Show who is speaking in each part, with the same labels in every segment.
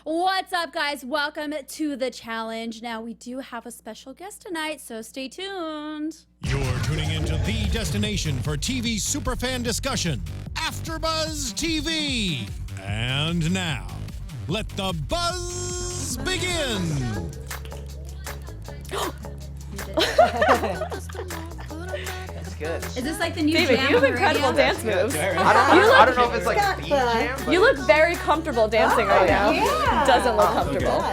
Speaker 1: What's up, guys? Welcome to the challenge. Now, we do have a special guest tonight, so stay tuned.
Speaker 2: You're tuning into the destination for TV superfan discussion, AFTERBUZZ TV. And now, let the buzz begin.
Speaker 3: That's good.
Speaker 1: Is this like the new
Speaker 4: David,
Speaker 1: jam
Speaker 4: you have
Speaker 1: on the
Speaker 4: incredible
Speaker 1: radio?
Speaker 4: dance moves.
Speaker 3: I don't know if it's like a beat jam. But
Speaker 4: You look very comfortable dancing right now.
Speaker 5: Yeah.
Speaker 4: Doesn't look comfortable.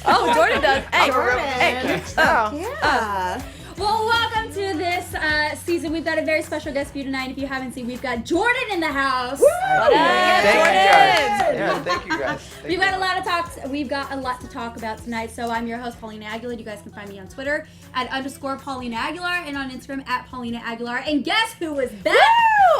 Speaker 4: Oh, Jordan does. Hey,
Speaker 5: Jordan.
Speaker 4: hey.
Speaker 5: Yeah.
Speaker 1: Well, welcome to this season. We've got a very special guest for you tonight. If you haven't seen, we've got Jordan in the house.
Speaker 4: What up,
Speaker 3: Thank you guys.
Speaker 4: Jordan?
Speaker 3: Yeah, thank you guys.
Speaker 1: We've got a lot to talk about tonight. So I'm your host, Paulina Aguilar. You guys can find me on Twitter at _Paulina Aguilar and on Instagram at Paulina Aguilar. And guess who is back?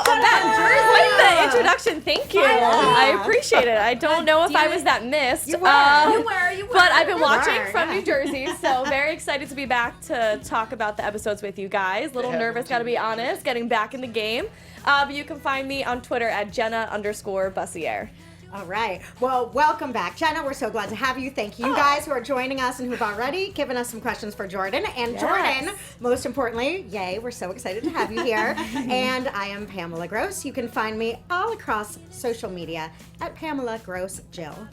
Speaker 4: I'm back. Wait, the introduction. Thank you. I appreciate it. I don't know if I was that missed.
Speaker 1: You were.
Speaker 4: But I've been
Speaker 5: You
Speaker 4: watching
Speaker 5: were,
Speaker 4: from
Speaker 5: yeah.
Speaker 4: New Jersey, so very excited to be back to talk about the episodes with you guys. Little nervous, gotta be honest, getting back in the game. But you can find me on Twitter at Jenna _Bussiere.
Speaker 5: All right. Well, welcome back, Jenna. We're so glad to have you. Thank you guys who are joining us and who've already given us some questions for Jordan. And Jordan, most importantly, yay, we're so excited to have you here. And I am Pamela Gross. You can find me all across social media at Pamela Gross Jill.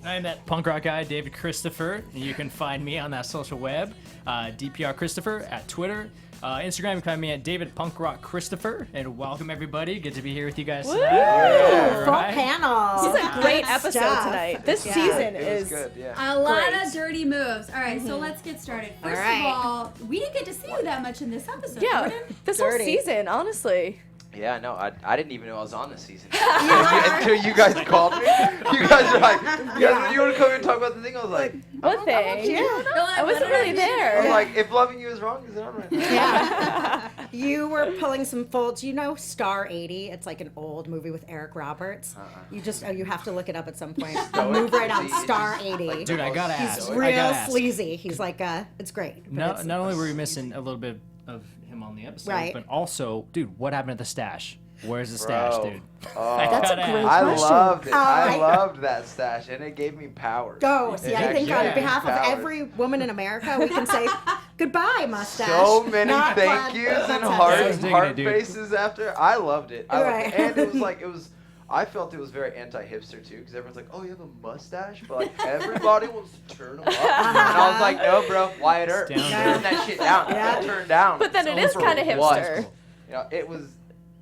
Speaker 6: I'm that punk rock guy, David Christopher. You can find me on that social web, DPR Christopher at Twitter. Instagram, you can find me at David Punk Rock Christopher. And welcome, everybody. Good to be here with you guys tonight.
Speaker 5: Full
Speaker 6: Right.
Speaker 5: panel.
Speaker 4: This is a great
Speaker 5: Good
Speaker 4: episode
Speaker 5: stuff.
Speaker 4: tonight. This
Speaker 5: Yeah.
Speaker 4: season
Speaker 3: It was
Speaker 4: is
Speaker 3: good, yeah.
Speaker 1: A lot
Speaker 4: Great.
Speaker 1: of dirty moves. All right, so let's get started. First
Speaker 5: right.
Speaker 1: of all, we didn't get to see you that much in this episode,
Speaker 4: yeah.
Speaker 1: Jordan.
Speaker 4: This whole
Speaker 5: Dirty.
Speaker 4: season, honestly.
Speaker 3: Yeah, no, I didn't even know I was on this season. Until you guys called me. You guys are like, you want to come here and talk about the thing? I was like,
Speaker 4: What thing?
Speaker 5: Yeah.
Speaker 4: I wasn't really there.
Speaker 3: I'm like, if loving you is wrong, is it on right now?
Speaker 5: Yeah. You were pulling some folds. You know Star 80? It's like an old movie with Eric Roberts. You have to look it up at some point. Move right on Star 80.
Speaker 6: Dude, I gotta
Speaker 5: He's
Speaker 6: ask. I
Speaker 5: real
Speaker 6: gotta ask.
Speaker 5: sleazy. He's like, it's great.
Speaker 6: Not only were we missing a little bit of him on the episode,
Speaker 5: Right.
Speaker 6: but also, dude, what happened at the stash? Where's the stash,
Speaker 3: Bro.
Speaker 6: dude?
Speaker 3: Oh,
Speaker 5: That's a
Speaker 6: gotta
Speaker 5: great
Speaker 6: ask.
Speaker 3: I
Speaker 5: question.
Speaker 3: loved it. I
Speaker 5: I-
Speaker 3: loved that stash, and it gave me power.
Speaker 5: Go. See,
Speaker 3: It
Speaker 5: I think
Speaker 3: actually
Speaker 5: on
Speaker 3: gave me
Speaker 5: behalf of
Speaker 3: power.
Speaker 5: every woman in America, we can say goodbye, mustache.
Speaker 3: So many
Speaker 5: Not
Speaker 3: thank
Speaker 5: glad
Speaker 3: yous
Speaker 5: that's
Speaker 3: and
Speaker 5: it.
Speaker 3: heart
Speaker 6: digging it, dude.
Speaker 3: faces after. I loved it. I loved
Speaker 5: Right.
Speaker 3: it. And it was like, I felt it was very anti-hipster too, because everyone's like, oh, you have a mustache? But like, everybody wants to turn them up. And I was like, no, bro, Wyatt Earp.
Speaker 6: It's down,
Speaker 3: Turn
Speaker 6: dude.
Speaker 3: that shit down.
Speaker 5: Yeah.
Speaker 3: Turn down.
Speaker 4: But then it
Speaker 3: It's
Speaker 4: is kind of
Speaker 3: for what?
Speaker 4: hipster.
Speaker 3: You know, it was...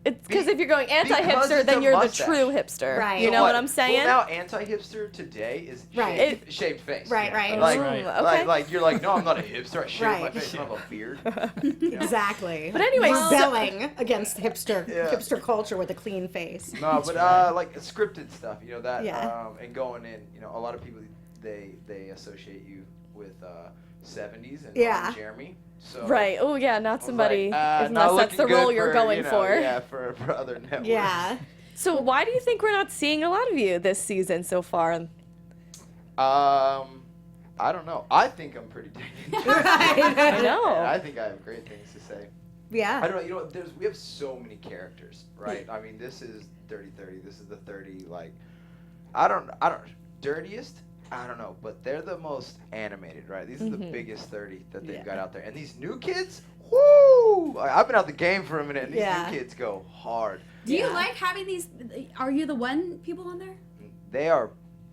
Speaker 4: It's because if you're going
Speaker 3: Because
Speaker 4: anti-hipster,
Speaker 3: it's
Speaker 4: then
Speaker 3: a
Speaker 4: you're
Speaker 3: mustache.
Speaker 4: the true hipster.
Speaker 5: Right.
Speaker 4: You
Speaker 5: So
Speaker 4: know what I'm saying?
Speaker 3: Well, now anti-hipster today is
Speaker 5: Right.
Speaker 3: shaved face.
Speaker 5: Right, right.
Speaker 3: Like,
Speaker 6: Right.
Speaker 4: Okay.
Speaker 3: like you're like, no, I'm not a hipster. I shave my
Speaker 5: Right.
Speaker 3: face. I don't have a beard.
Speaker 5: Exactly.
Speaker 4: But anyway, so-
Speaker 5: rebelling against hipster
Speaker 3: Yeah.
Speaker 5: hipster culture with a clean face.
Speaker 3: No, but like scripted stuff, you know that,
Speaker 5: Yeah.
Speaker 3: and going in, you know, a lot of people they associate you with 70s and
Speaker 5: Yeah.
Speaker 3: Jeremy. So
Speaker 4: Right. Oh, yeah,
Speaker 3: I
Speaker 4: not
Speaker 3: was
Speaker 4: somebody,
Speaker 3: like,
Speaker 4: unless
Speaker 3: not
Speaker 4: that's the
Speaker 3: looking
Speaker 4: role
Speaker 3: good
Speaker 4: you're
Speaker 3: for,
Speaker 4: going
Speaker 3: you know,
Speaker 4: for.
Speaker 3: Yeah, for other networks.
Speaker 5: Yeah.
Speaker 4: So why do you think we're not seeing a lot of you this season so far?
Speaker 3: I don't know. I think I'm pretty dang.
Speaker 4: I know.
Speaker 3: I think I have great things to say.
Speaker 5: Yeah.
Speaker 3: I don't know. You know, we have so many characters, right? I mean, this is Dirty 30. This is the 30. Like, I don't. Dirtiest. I don't know, but they're the most animated, right? These are the biggest 30 that they've got out there, and these new kids, whoo! I've been out the game for a minute, and these new kids go hard.
Speaker 1: Do you like having these? Are you the one people on there?
Speaker 3: They are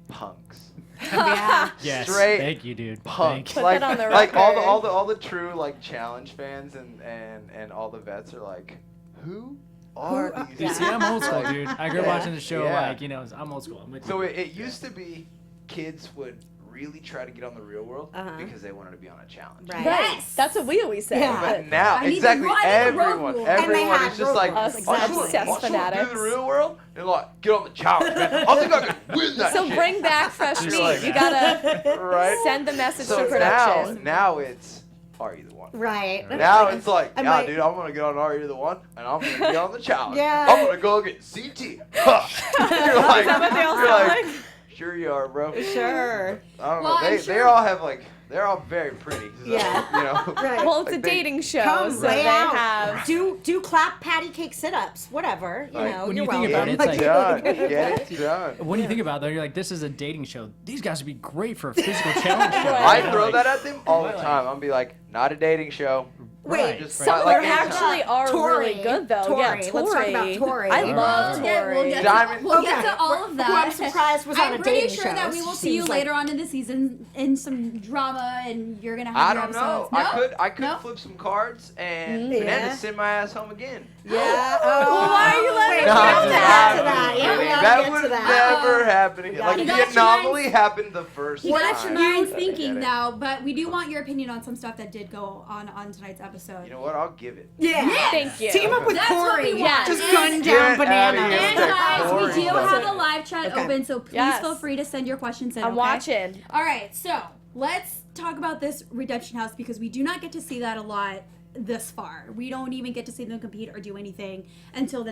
Speaker 3: punks.
Speaker 5: Yeah.
Speaker 6: Yes.
Speaker 3: Straight
Speaker 6: Thank you, dude.
Speaker 3: Punks.
Speaker 6: Thank
Speaker 4: Put
Speaker 3: Like,
Speaker 4: that on the
Speaker 3: like
Speaker 4: record.
Speaker 3: all the true like challenge fans and all the vets are like, who are these?
Speaker 6: you.
Speaker 5: Yeah.
Speaker 6: See, I'm old school,
Speaker 3: Like,
Speaker 6: dude. I grew up
Speaker 5: Yeah.
Speaker 6: watching the show,
Speaker 3: Yeah.
Speaker 6: like, you know, I'm old school. I'm with
Speaker 3: So
Speaker 6: you.
Speaker 3: it used to be kids would really try to get on the real world
Speaker 5: Uh-huh.
Speaker 3: because they wanted to be on a challenge.
Speaker 5: Right.
Speaker 1: Yes.
Speaker 4: That's what we always say.
Speaker 5: Yeah.
Speaker 3: But now,
Speaker 1: I need the
Speaker 3: exactly,
Speaker 1: road
Speaker 3: everyone
Speaker 1: rules.
Speaker 5: And they
Speaker 3: everyone
Speaker 5: had
Speaker 3: is just like,
Speaker 5: road rules, exactly.
Speaker 4: Obsessed
Speaker 3: do
Speaker 4: fanatics.
Speaker 3: the real world? They're like, get on the challenge, man. I think I can win that
Speaker 4: So
Speaker 3: shit.
Speaker 4: bring back fresh
Speaker 3: You're
Speaker 4: meat.
Speaker 3: like-
Speaker 4: You gotta
Speaker 3: right?
Speaker 4: send the message
Speaker 3: So
Speaker 4: to production.
Speaker 3: now it's, are you the one?
Speaker 5: Right.
Speaker 3: Now it's like,
Speaker 5: I'm
Speaker 3: yeah,
Speaker 5: like-
Speaker 3: dude, I'm gonna get on Are You the One, and I'm gonna be on the challenge.
Speaker 5: Yeah.
Speaker 3: I'm gonna go get CT. You're like,
Speaker 4: that what they all
Speaker 3: you're
Speaker 4: sound
Speaker 3: like,
Speaker 4: like?
Speaker 3: sure you are, bro.
Speaker 5: Sure.
Speaker 3: I don't
Speaker 1: Well,
Speaker 3: know.
Speaker 1: I'm
Speaker 3: They
Speaker 1: sure-
Speaker 3: all have like They're all very pretty. So,
Speaker 5: Yeah.
Speaker 3: You know.
Speaker 5: Right.
Speaker 4: Well, it's
Speaker 3: Like
Speaker 4: a dating show,
Speaker 5: Come
Speaker 4: so
Speaker 5: lay
Speaker 4: they
Speaker 5: out.
Speaker 4: have.
Speaker 5: Do clap patty cake sit-ups, whatever. You
Speaker 3: Like,
Speaker 5: know,
Speaker 6: when
Speaker 5: you're
Speaker 6: you think
Speaker 5: welcome.
Speaker 6: about it, it's like-
Speaker 3: Done. Get it done.
Speaker 6: When you think about it, you're like, this is a dating show. These guys would be great for a physical challenge show.
Speaker 3: I
Speaker 6: You know,
Speaker 3: throw
Speaker 6: like-
Speaker 3: that at them all the
Speaker 6: Right.
Speaker 3: time. I'll be like, not a dating show.
Speaker 5: Wait,
Speaker 3: Just
Speaker 4: Some of
Speaker 3: like
Speaker 4: them
Speaker 3: anytime.
Speaker 4: actually are
Speaker 5: Tori.
Speaker 4: really good, though.
Speaker 5: Tori.
Speaker 4: Yeah,
Speaker 5: Let's
Speaker 4: Tori.
Speaker 5: talk about Tori.
Speaker 4: I
Speaker 5: We'll
Speaker 4: love Tori.
Speaker 1: We'll get,
Speaker 3: Diamond-
Speaker 1: to, we'll get
Speaker 5: Okay.
Speaker 1: to all of that.
Speaker 5: Who I'm surprised was on
Speaker 1: I'm
Speaker 5: a
Speaker 1: pretty
Speaker 5: dating
Speaker 1: sure
Speaker 5: show.
Speaker 1: that we will see you
Speaker 5: Seems like-
Speaker 1: later on in the season in some drama, and you're gonna have
Speaker 3: I
Speaker 1: your
Speaker 3: don't know.
Speaker 1: episodes. No?
Speaker 3: I could
Speaker 1: No?
Speaker 3: flip some cards and
Speaker 5: Yeah.
Speaker 3: then send my ass home again.
Speaker 5: Yeah.
Speaker 4: Well, why are you letting
Speaker 5: wait,
Speaker 4: us
Speaker 5: we
Speaker 4: know
Speaker 5: have to
Speaker 4: that?
Speaker 5: get to that. Yeah, we have
Speaker 3: that
Speaker 5: to get
Speaker 3: would
Speaker 5: to that.
Speaker 3: never happen again.
Speaker 5: got
Speaker 3: Like
Speaker 5: it.
Speaker 1: You
Speaker 3: the
Speaker 1: got your
Speaker 3: anomaly
Speaker 1: minds-
Speaker 3: happened the first
Speaker 1: You got
Speaker 3: time.
Speaker 1: your minds
Speaker 3: I get
Speaker 1: thinking
Speaker 3: it.
Speaker 1: now, but we do want your opinion on some stuff that did go on tonight's episode.
Speaker 3: You know what? I'll give it.
Speaker 5: Yeah.
Speaker 4: Thank you.
Speaker 5: Team up with
Speaker 1: That's what
Speaker 5: Corey.
Speaker 1: we want.
Speaker 5: Just
Speaker 1: And-
Speaker 5: gun down
Speaker 3: Get outta
Speaker 5: bananas.
Speaker 3: here.
Speaker 1: And
Speaker 3: That
Speaker 1: guys,
Speaker 3: Corey
Speaker 1: we do
Speaker 3: stuff.
Speaker 1: have the live chat
Speaker 5: Okay.
Speaker 1: open, so please
Speaker 4: Yes.
Speaker 1: feel free to send your questions in.
Speaker 4: I'm
Speaker 1: okay?
Speaker 4: watching.
Speaker 1: All right, so let's talk about this Redemption House because we do not get to see that a lot this far. We don't even get to see them compete or do anything until the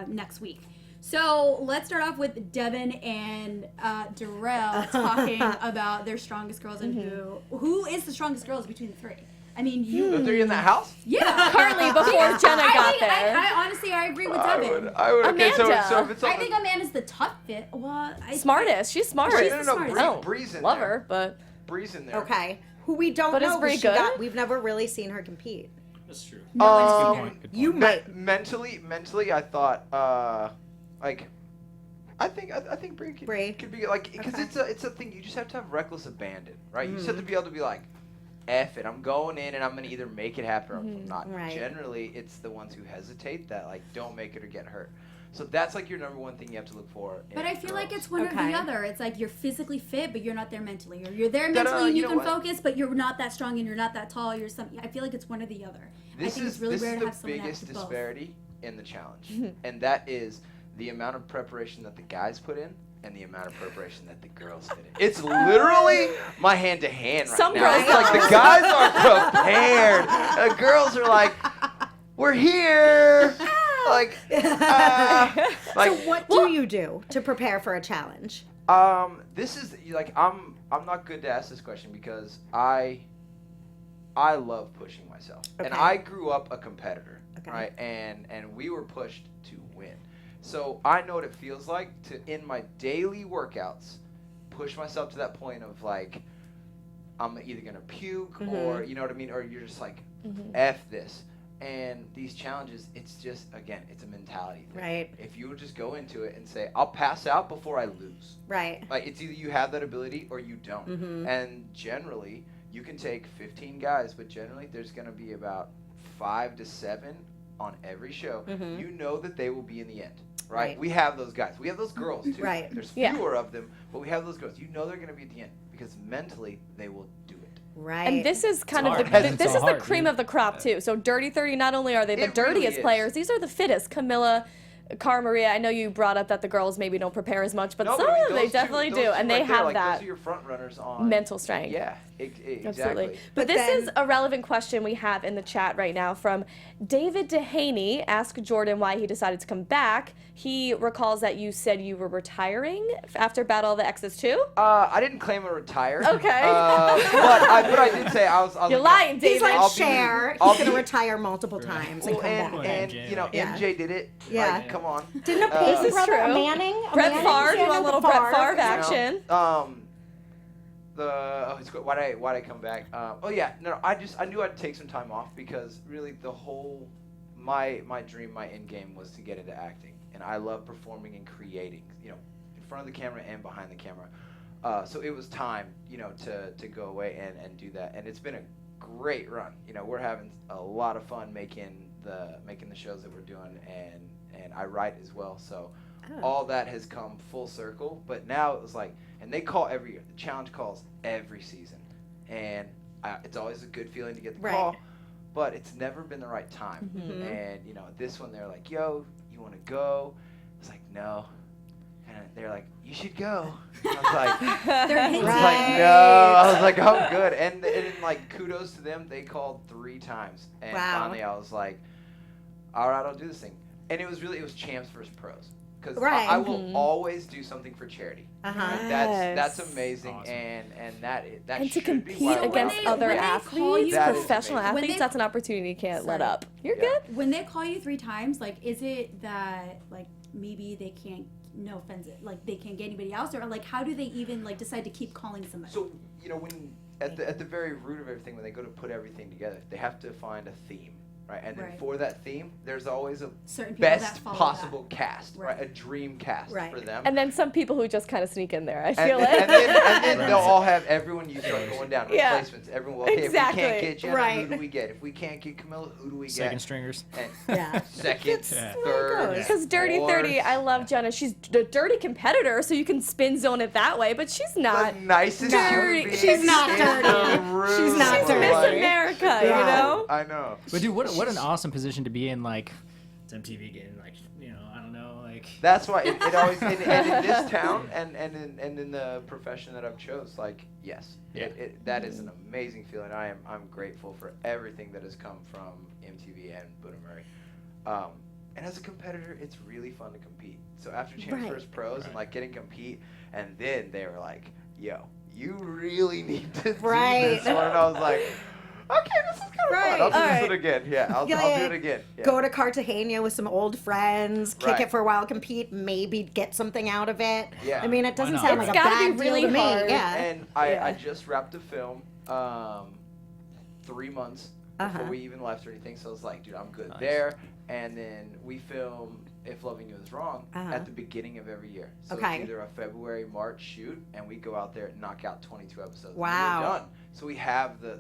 Speaker 1: next week. So let's start off with Devin and Darrell talking about their strongest girls and who is the strongest girls between the three. I mean, you.
Speaker 3: The three in that house?
Speaker 1: Yeah.
Speaker 4: Currently, before Jenna got
Speaker 1: think,
Speaker 4: there.
Speaker 1: I honestly, I agree with Devin.
Speaker 3: I would. Okay, so
Speaker 4: Amanda.
Speaker 3: if it's
Speaker 1: I
Speaker 3: on
Speaker 1: think Amanda's the tough fit. Well,
Speaker 4: Smartest. She's smart.
Speaker 3: Wait,
Speaker 1: she's
Speaker 3: no,
Speaker 1: the
Speaker 3: no,
Speaker 1: smartest.
Speaker 3: Bree,
Speaker 4: Oh,
Speaker 3: Bree's in
Speaker 4: love
Speaker 3: there.
Speaker 4: her, but
Speaker 3: Bree's in there.
Speaker 5: Okay. Who we don't
Speaker 4: But is
Speaker 5: know.
Speaker 4: Bree
Speaker 5: because
Speaker 4: good?
Speaker 5: we've never really seen her compete.
Speaker 6: That's true.
Speaker 1: No one's seen her.
Speaker 6: Good point.
Speaker 5: You might.
Speaker 3: Mentally, I thought, like, I think Bree
Speaker 5: Bree.
Speaker 3: could be like, because
Speaker 5: Okay.
Speaker 3: it's a thing. You just have to have reckless abandon, right? You just have to be able to be like, F it, I'm going in and I'm gonna either make it happen or I'm not.
Speaker 5: Right.
Speaker 3: Generally, it's the ones who hesitate that like don't make it or get hurt. So that's like your number one thing you have to look for.
Speaker 1: But I feel like it's one or
Speaker 5: Okay.
Speaker 1: the other. It's like you're physically fit, but you're not there mentally, or you're there
Speaker 3: No, no,
Speaker 1: mentally and
Speaker 3: you
Speaker 1: you
Speaker 3: know
Speaker 1: can
Speaker 3: what?
Speaker 1: focus, but you're not that strong and you're not that tall. You're something. I feel like it's one or the other. I think it's really rare to have
Speaker 3: the
Speaker 1: someone that
Speaker 3: biggest
Speaker 1: has both.
Speaker 3: disparity in the challenge, and that is the amount of preparation that the guys put in and the amount of preparation that the girls put in. It's literally my hand to hand right
Speaker 4: Some
Speaker 3: now.
Speaker 4: girls
Speaker 3: It's like the guys are prepared. The girls are like, we're here. Like,
Speaker 5: So what do you do to prepare for a challenge?
Speaker 3: this is like I'm not good to ask this question because I love pushing myself, and
Speaker 5: Okay.
Speaker 3: I grew up a competitor,
Speaker 5: Okay.
Speaker 3: right? And we were pushed to win, so I know what it feels like to in my daily workouts push myself to that point of like I'm either gonna puke or you know what I mean, or you're just like F this. And these challenges, it's just, again, it's a mentality thing.
Speaker 5: Right.
Speaker 3: If you would just go into it and say, I'll pass out before I lose.
Speaker 5: Right.
Speaker 3: Like, it's either you have that ability or you don't. And generally, you can take 15 guys, but generally, there's going to be about 5 to 7 on every show. You know that they will be in the end, right?
Speaker 5: Right.
Speaker 3: We have those guys. We have those girls, too.
Speaker 5: Right.
Speaker 3: There's
Speaker 4: Yeah.
Speaker 3: fewer of them, but we have those girls. You know they're going to be at the end because mentally, they will do it.
Speaker 5: Right.
Speaker 4: And this is kind
Speaker 6: It's
Speaker 4: of
Speaker 6: hard.
Speaker 4: the
Speaker 6: It's
Speaker 4: this
Speaker 6: so
Speaker 4: is
Speaker 6: hard,
Speaker 4: the cream
Speaker 6: dude.
Speaker 4: of the crop too. So Dirty 30, not only are they the
Speaker 3: It really
Speaker 4: dirtiest
Speaker 3: is.
Speaker 4: players, these are the fittest. Camilla, Cara Maria, I know you brought up that the girls maybe don't prepare as much, but
Speaker 3: No,
Speaker 4: some
Speaker 3: I mean,
Speaker 4: of them they
Speaker 3: those two-
Speaker 4: definitely
Speaker 3: those
Speaker 4: do,
Speaker 3: two
Speaker 4: and they
Speaker 3: right there,
Speaker 4: have
Speaker 3: like,
Speaker 4: that
Speaker 3: Those are your front runners on
Speaker 4: mental strength.
Speaker 3: Yeah, exactly.
Speaker 4: Absolutely.
Speaker 5: But
Speaker 4: But this is
Speaker 5: then-
Speaker 4: a relevant question we have in the chat right now from David Dehaney. Ask Jordan why he decided to come back. He recalls that you said you were retiring after Battle of the Exes too.
Speaker 3: I didn't claim to retire.
Speaker 4: Okay.
Speaker 3: But I did say I was.
Speaker 4: You're
Speaker 3: like,
Speaker 4: lying,
Speaker 5: He's
Speaker 4: David.
Speaker 5: like
Speaker 3: I'll be-
Speaker 5: Cher.
Speaker 3: I'll
Speaker 5: He's gonna
Speaker 3: be-
Speaker 5: retire multiple times and
Speaker 3: Well,
Speaker 5: come
Speaker 3: and,
Speaker 5: back.
Speaker 3: and
Speaker 6: MJ,
Speaker 3: you know,
Speaker 5: yeah.
Speaker 3: MJ did it.
Speaker 5: Yeah.
Speaker 3: Like, come on.
Speaker 5: Didn't a
Speaker 3: This
Speaker 5: Pacey
Speaker 4: is
Speaker 5: brother,
Speaker 4: true.
Speaker 5: a Manning?
Speaker 4: Brett
Speaker 5: Manning?
Speaker 4: Favre, you
Speaker 5: Yeah,
Speaker 4: want a
Speaker 5: the
Speaker 4: little Brett Favre
Speaker 5: you know.
Speaker 4: action?
Speaker 3: Why'd I come back? I knew I'd take some time off because really the whole my dream, my end game was to get into acting, and I love performing and creating, you know, in front of the camera and behind the camera. So it was time, you know, to go away and do that, and it's been a great run. You know, we're having a lot of fun making the shows that we're doing, and I write as well, so. All that has come full circle, but now it was like, and they call every year. The challenge calls every season, and it's always a good feeling to get the call, but it's never been the right time. And you know, this one they're like, "Yo, you want to go?" I was like, "No," and they're like, "You should go." I was like,
Speaker 1: They're hinting.
Speaker 3: like, no. I was like, I'm good. And like, kudos to them. They called 3 times, and
Speaker 5: Wow.
Speaker 3: finally I was like, all right, I'll do this thing. And it was champs versus pros. because
Speaker 5: Right.
Speaker 3: I will always do something for charity.
Speaker 5: Uh-huh.
Speaker 3: Right? That's amazing,
Speaker 6: Awesome.
Speaker 3: and that
Speaker 4: And to
Speaker 3: should
Speaker 4: compete
Speaker 3: be why we're
Speaker 4: against
Speaker 3: out
Speaker 1: they-
Speaker 4: other
Speaker 1: when they call
Speaker 4: athletes,
Speaker 1: you-
Speaker 3: That is
Speaker 4: professional
Speaker 3: amazing.
Speaker 1: When
Speaker 4: athletes,
Speaker 1: they-
Speaker 4: that's an opportunity you can't let
Speaker 1: Sorry.
Speaker 4: up. You're
Speaker 3: Yeah.
Speaker 4: good.
Speaker 1: When they call you 3 times, like, is it that, like, maybe they can't, no offense, like, they can't get anybody else? Or, like, how do they even, like, decide to keep calling somebody?
Speaker 3: So, you know, when at the very root of everything, when they go to put everything together, they have to find a theme, right? And then
Speaker 1: Right.
Speaker 3: for that theme, there's always a
Speaker 1: Certain people that
Speaker 3: best
Speaker 1: follow
Speaker 3: possible cast,
Speaker 1: Right.
Speaker 3: right? A dream cast
Speaker 5: Right.
Speaker 3: for them.
Speaker 4: And then some people who just kind of sneak in there. I
Speaker 3: And
Speaker 4: feel
Speaker 3: then,
Speaker 4: it.
Speaker 3: and then
Speaker 6: Right.
Speaker 3: they'll all have everyone you start going down
Speaker 4: Yeah.
Speaker 3: replacements. Everyone, well, okay,
Speaker 4: Exactly.
Speaker 3: if we can't get Jenna,
Speaker 5: Right.
Speaker 3: who do we get? If we can't get Camilla, who do we
Speaker 6: Second
Speaker 3: get?
Speaker 6: stringers.
Speaker 3: And
Speaker 5: Yeah.
Speaker 3: second,
Speaker 5: That's
Speaker 6: Yeah.
Speaker 5: the way it
Speaker 3: third,
Speaker 5: goes.
Speaker 4: Because Dirty
Speaker 3: fourth.
Speaker 4: 30, I love Jenna. She's a dirty competitor, so you can spin zone it that way, but she's not.
Speaker 3: the nicest
Speaker 4: dirty.
Speaker 3: human being
Speaker 4: She's
Speaker 5: not
Speaker 3: in
Speaker 5: dirty.
Speaker 3: the room.
Speaker 5: She's not
Speaker 4: She's
Speaker 5: dirty.
Speaker 4: Miss
Speaker 3: Like,
Speaker 4: America,
Speaker 5: Yeah.
Speaker 4: you know?
Speaker 3: I know.
Speaker 6: But dude, what an awesome position to be in. Like, it's MTV getting like, I don't know, like.
Speaker 3: That's why it always and in this town and in the profession that I've chose, like, yes,
Speaker 6: Yeah.
Speaker 3: that is an amazing feeling. I'm grateful for everything that has come from MTV and Buddha Murray. And as a competitor, it's really fun to compete. So after Champions
Speaker 5: Right.
Speaker 3: vs. Pros and
Speaker 6: Right.
Speaker 3: like getting compete, and then they were like, "Yo, you really need to
Speaker 5: Right.
Speaker 3: do this one." And I was like, "Okay, this is kind of
Speaker 5: Right.
Speaker 3: fun. I'll do
Speaker 4: Alright.
Speaker 3: this again. Yeah, I'll do it again." Yeah.
Speaker 5: Go to Cartagena with some old friends, kick
Speaker 3: Right.
Speaker 5: it for a while, compete, maybe get something out of it.
Speaker 3: Yeah.
Speaker 5: I mean, it doesn't
Speaker 6: not?
Speaker 5: sound
Speaker 6: It's
Speaker 5: like a
Speaker 4: gotta
Speaker 5: bad
Speaker 4: be really
Speaker 5: deal to
Speaker 4: hard.
Speaker 5: me. Yeah.
Speaker 3: And
Speaker 4: Yeah.
Speaker 3: I just wrapped a film 3 months before
Speaker 5: Uh-huh.
Speaker 3: we even left or anything. So I was like, dude, I'm good
Speaker 6: Nice.
Speaker 3: there. And then we film If Loving You Is Wrong
Speaker 5: Uh-huh.
Speaker 3: at the beginning of every year. So
Speaker 5: Okay.
Speaker 3: it's either a February, March shoot, and we go out there and knock out 22 episodes. and
Speaker 5: Wow.
Speaker 3: we're done. So we have the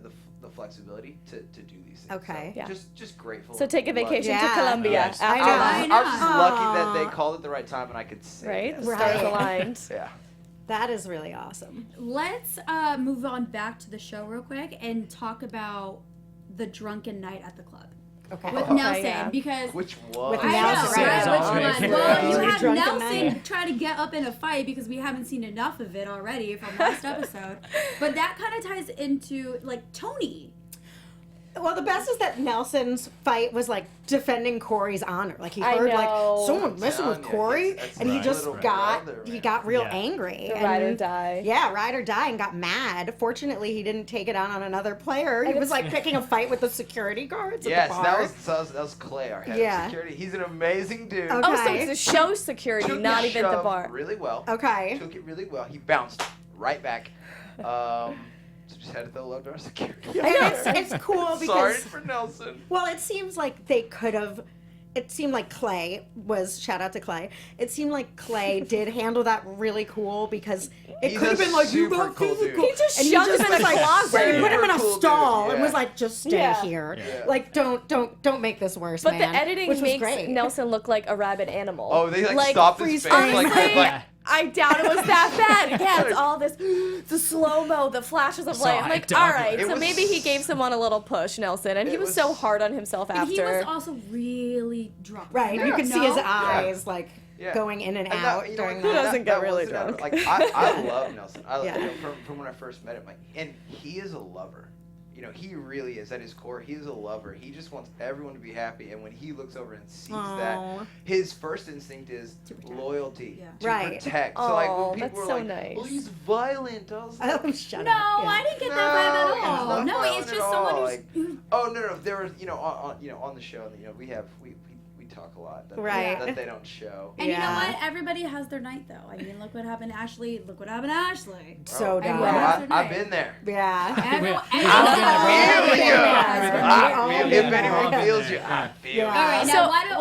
Speaker 3: flexibility to do these things.
Speaker 5: Okay.
Speaker 3: So
Speaker 4: Yeah.
Speaker 3: just grateful.
Speaker 4: So take a
Speaker 3: Lucky.
Speaker 4: vacation
Speaker 5: Yeah.
Speaker 4: to Colombia
Speaker 6: Yes.
Speaker 5: I
Speaker 4: after
Speaker 5: know.
Speaker 4: that.
Speaker 3: I was just lucky that
Speaker 5: Aw.
Speaker 3: they called it the right time and I could say
Speaker 4: Right?
Speaker 3: yes.
Speaker 4: The stars
Speaker 5: Right.
Speaker 4: aligned.
Speaker 3: Yeah.
Speaker 5: That is really awesome.
Speaker 1: Let's move on back to the show real quick and talk about the drunken night at the club
Speaker 5: Okay.
Speaker 1: with
Speaker 3: Oh,
Speaker 1: Nelson
Speaker 4: yeah.
Speaker 1: because
Speaker 3: Which one?
Speaker 5: With
Speaker 1: I know,
Speaker 5: Nelson.
Speaker 1: right?
Speaker 6: Nelson.
Speaker 1: Which one?
Speaker 6: Yeah.
Speaker 1: Well, you
Speaker 5: Yeah.
Speaker 1: had
Speaker 5: Drunken
Speaker 1: Nelson
Speaker 5: night.
Speaker 1: try to get up in a fight because we haven't seen enough of it already from last episode. But that kind of ties into like Tony.
Speaker 5: Well, the best is that Nelson's fight was like defending Corey's honor. Like he
Speaker 4: I
Speaker 5: heard like
Speaker 4: know.
Speaker 5: someone messing with
Speaker 3: telling you,
Speaker 5: Corey,
Speaker 3: it's
Speaker 5: and he
Speaker 6: right.
Speaker 5: just
Speaker 3: Little
Speaker 5: got
Speaker 3: brother,
Speaker 5: he
Speaker 3: man.
Speaker 5: got real
Speaker 6: Yeah.
Speaker 5: angry.
Speaker 4: The
Speaker 5: and
Speaker 4: ride or die.
Speaker 5: Yeah, ride or die, and got mad. Fortunately, he didn't take it out on another player. He
Speaker 4: And
Speaker 5: was like picking a fight with the security guards
Speaker 3: Yes,
Speaker 5: at the bar.
Speaker 3: that was Clay, our head
Speaker 5: Yeah.
Speaker 3: of security. He's an amazing dude.
Speaker 5: Okay.
Speaker 4: Oh, so it's a show security,
Speaker 3: Took
Speaker 4: not
Speaker 3: the
Speaker 4: even the
Speaker 3: shove
Speaker 4: bar.
Speaker 3: Really well.
Speaker 5: Okay.
Speaker 3: Took it really well. He bounced right back. So just had to throw love to our security.
Speaker 5: And it's cool
Speaker 3: Sorry
Speaker 5: because
Speaker 3: for Nelson.
Speaker 5: well, it seems like they could have. It seemed like Clay was shout out to Clay. It seemed like Clay did handle that really cool because it
Speaker 3: He's
Speaker 5: could have
Speaker 3: a
Speaker 5: been like you
Speaker 3: super
Speaker 5: got
Speaker 3: cool
Speaker 5: physical.
Speaker 3: dude.
Speaker 4: He just
Speaker 5: and
Speaker 4: shoved him
Speaker 5: was
Speaker 4: in a
Speaker 5: like,
Speaker 4: closet.
Speaker 5: right, put him in a
Speaker 3: Super cool dude,
Speaker 5: stall and
Speaker 3: yeah.
Speaker 5: was like, just stay
Speaker 4: Yeah.
Speaker 5: here.
Speaker 3: Yeah.
Speaker 5: Like don't make this worse,
Speaker 4: But
Speaker 5: man.
Speaker 4: the editing
Speaker 5: Which was
Speaker 4: makes
Speaker 5: great.
Speaker 4: Nelson look like a rabid animal.
Speaker 3: Oh, they stopped his
Speaker 5: freeze
Speaker 3: face
Speaker 5: frame.
Speaker 3: like
Speaker 4: Honestly, I doubt it was that bad. Yeah, it's all this, the slow mo, the flashes of
Speaker 6: So
Speaker 4: light. I'm like,
Speaker 6: hyped up.
Speaker 4: all right,
Speaker 3: It
Speaker 4: so
Speaker 3: was-
Speaker 4: maybe he gave someone a little push, Nelson, and he
Speaker 3: It
Speaker 4: was
Speaker 3: was-
Speaker 4: so hard on himself
Speaker 1: And he
Speaker 4: after.
Speaker 1: was also really drunk.
Speaker 5: Right, you
Speaker 3: Yeah.
Speaker 5: could see his
Speaker 1: No?
Speaker 5: eyes like
Speaker 3: Yeah.
Speaker 5: going in and
Speaker 3: And
Speaker 5: out
Speaker 3: that, you know,
Speaker 5: during
Speaker 4: Who
Speaker 5: that.
Speaker 4: doesn't get really
Speaker 3: wasn't a-
Speaker 4: drunk?
Speaker 3: Like I love Nelson.
Speaker 5: Yeah.
Speaker 3: You know, from when I first met him, like, and he is a lover. You know, he really is at his core. He is a lover. He just wants everyone to be happy. And when he looks over and sees that,
Speaker 5: Aw.
Speaker 3: his first instinct is
Speaker 1: protect.
Speaker 3: loyalty
Speaker 1: Yeah.
Speaker 3: to
Speaker 5: Right.
Speaker 3: protect. So like
Speaker 4: Aw,
Speaker 3: when people
Speaker 4: that's
Speaker 3: were
Speaker 4: so
Speaker 3: like,
Speaker 4: nice.
Speaker 3: "Well, he's violent," I was like,
Speaker 5: Oh, shut
Speaker 1: No,
Speaker 5: up. Yeah.
Speaker 1: I didn't get
Speaker 3: No,
Speaker 1: that vibe
Speaker 3: he's
Speaker 1: at all.
Speaker 3: not
Speaker 1: No,
Speaker 3: violent
Speaker 1: it's
Speaker 3: at
Speaker 1: just
Speaker 3: all,
Speaker 1: someone
Speaker 3: like-
Speaker 1: who's
Speaker 3: Oh no, there was on the show. You know, we talk a lot that,
Speaker 5: Right.
Speaker 3: that they don't show.
Speaker 1: And you know
Speaker 5: Yeah.
Speaker 1: what? Everybody has their night, though. I mean, look what happened to Ashley. Look what happened to Ashley.
Speaker 5: So
Speaker 1: I
Speaker 5: dumb.
Speaker 1: love
Speaker 3: Well,
Speaker 1: it.
Speaker 3: I've been there.
Speaker 5: Yeah.
Speaker 1: Everyone,
Speaker 6: we
Speaker 1: everyone-
Speaker 6: all
Speaker 3: I
Speaker 6: been
Speaker 3: feel
Speaker 6: there, bro.
Speaker 3: you.
Speaker 5: Yeah.
Speaker 3: I feel,
Speaker 5: Yeah.
Speaker 3: if anyone
Speaker 5: Yeah.
Speaker 3: feels you, I feel
Speaker 5: Yeah.
Speaker 3: you.
Speaker 1: All right,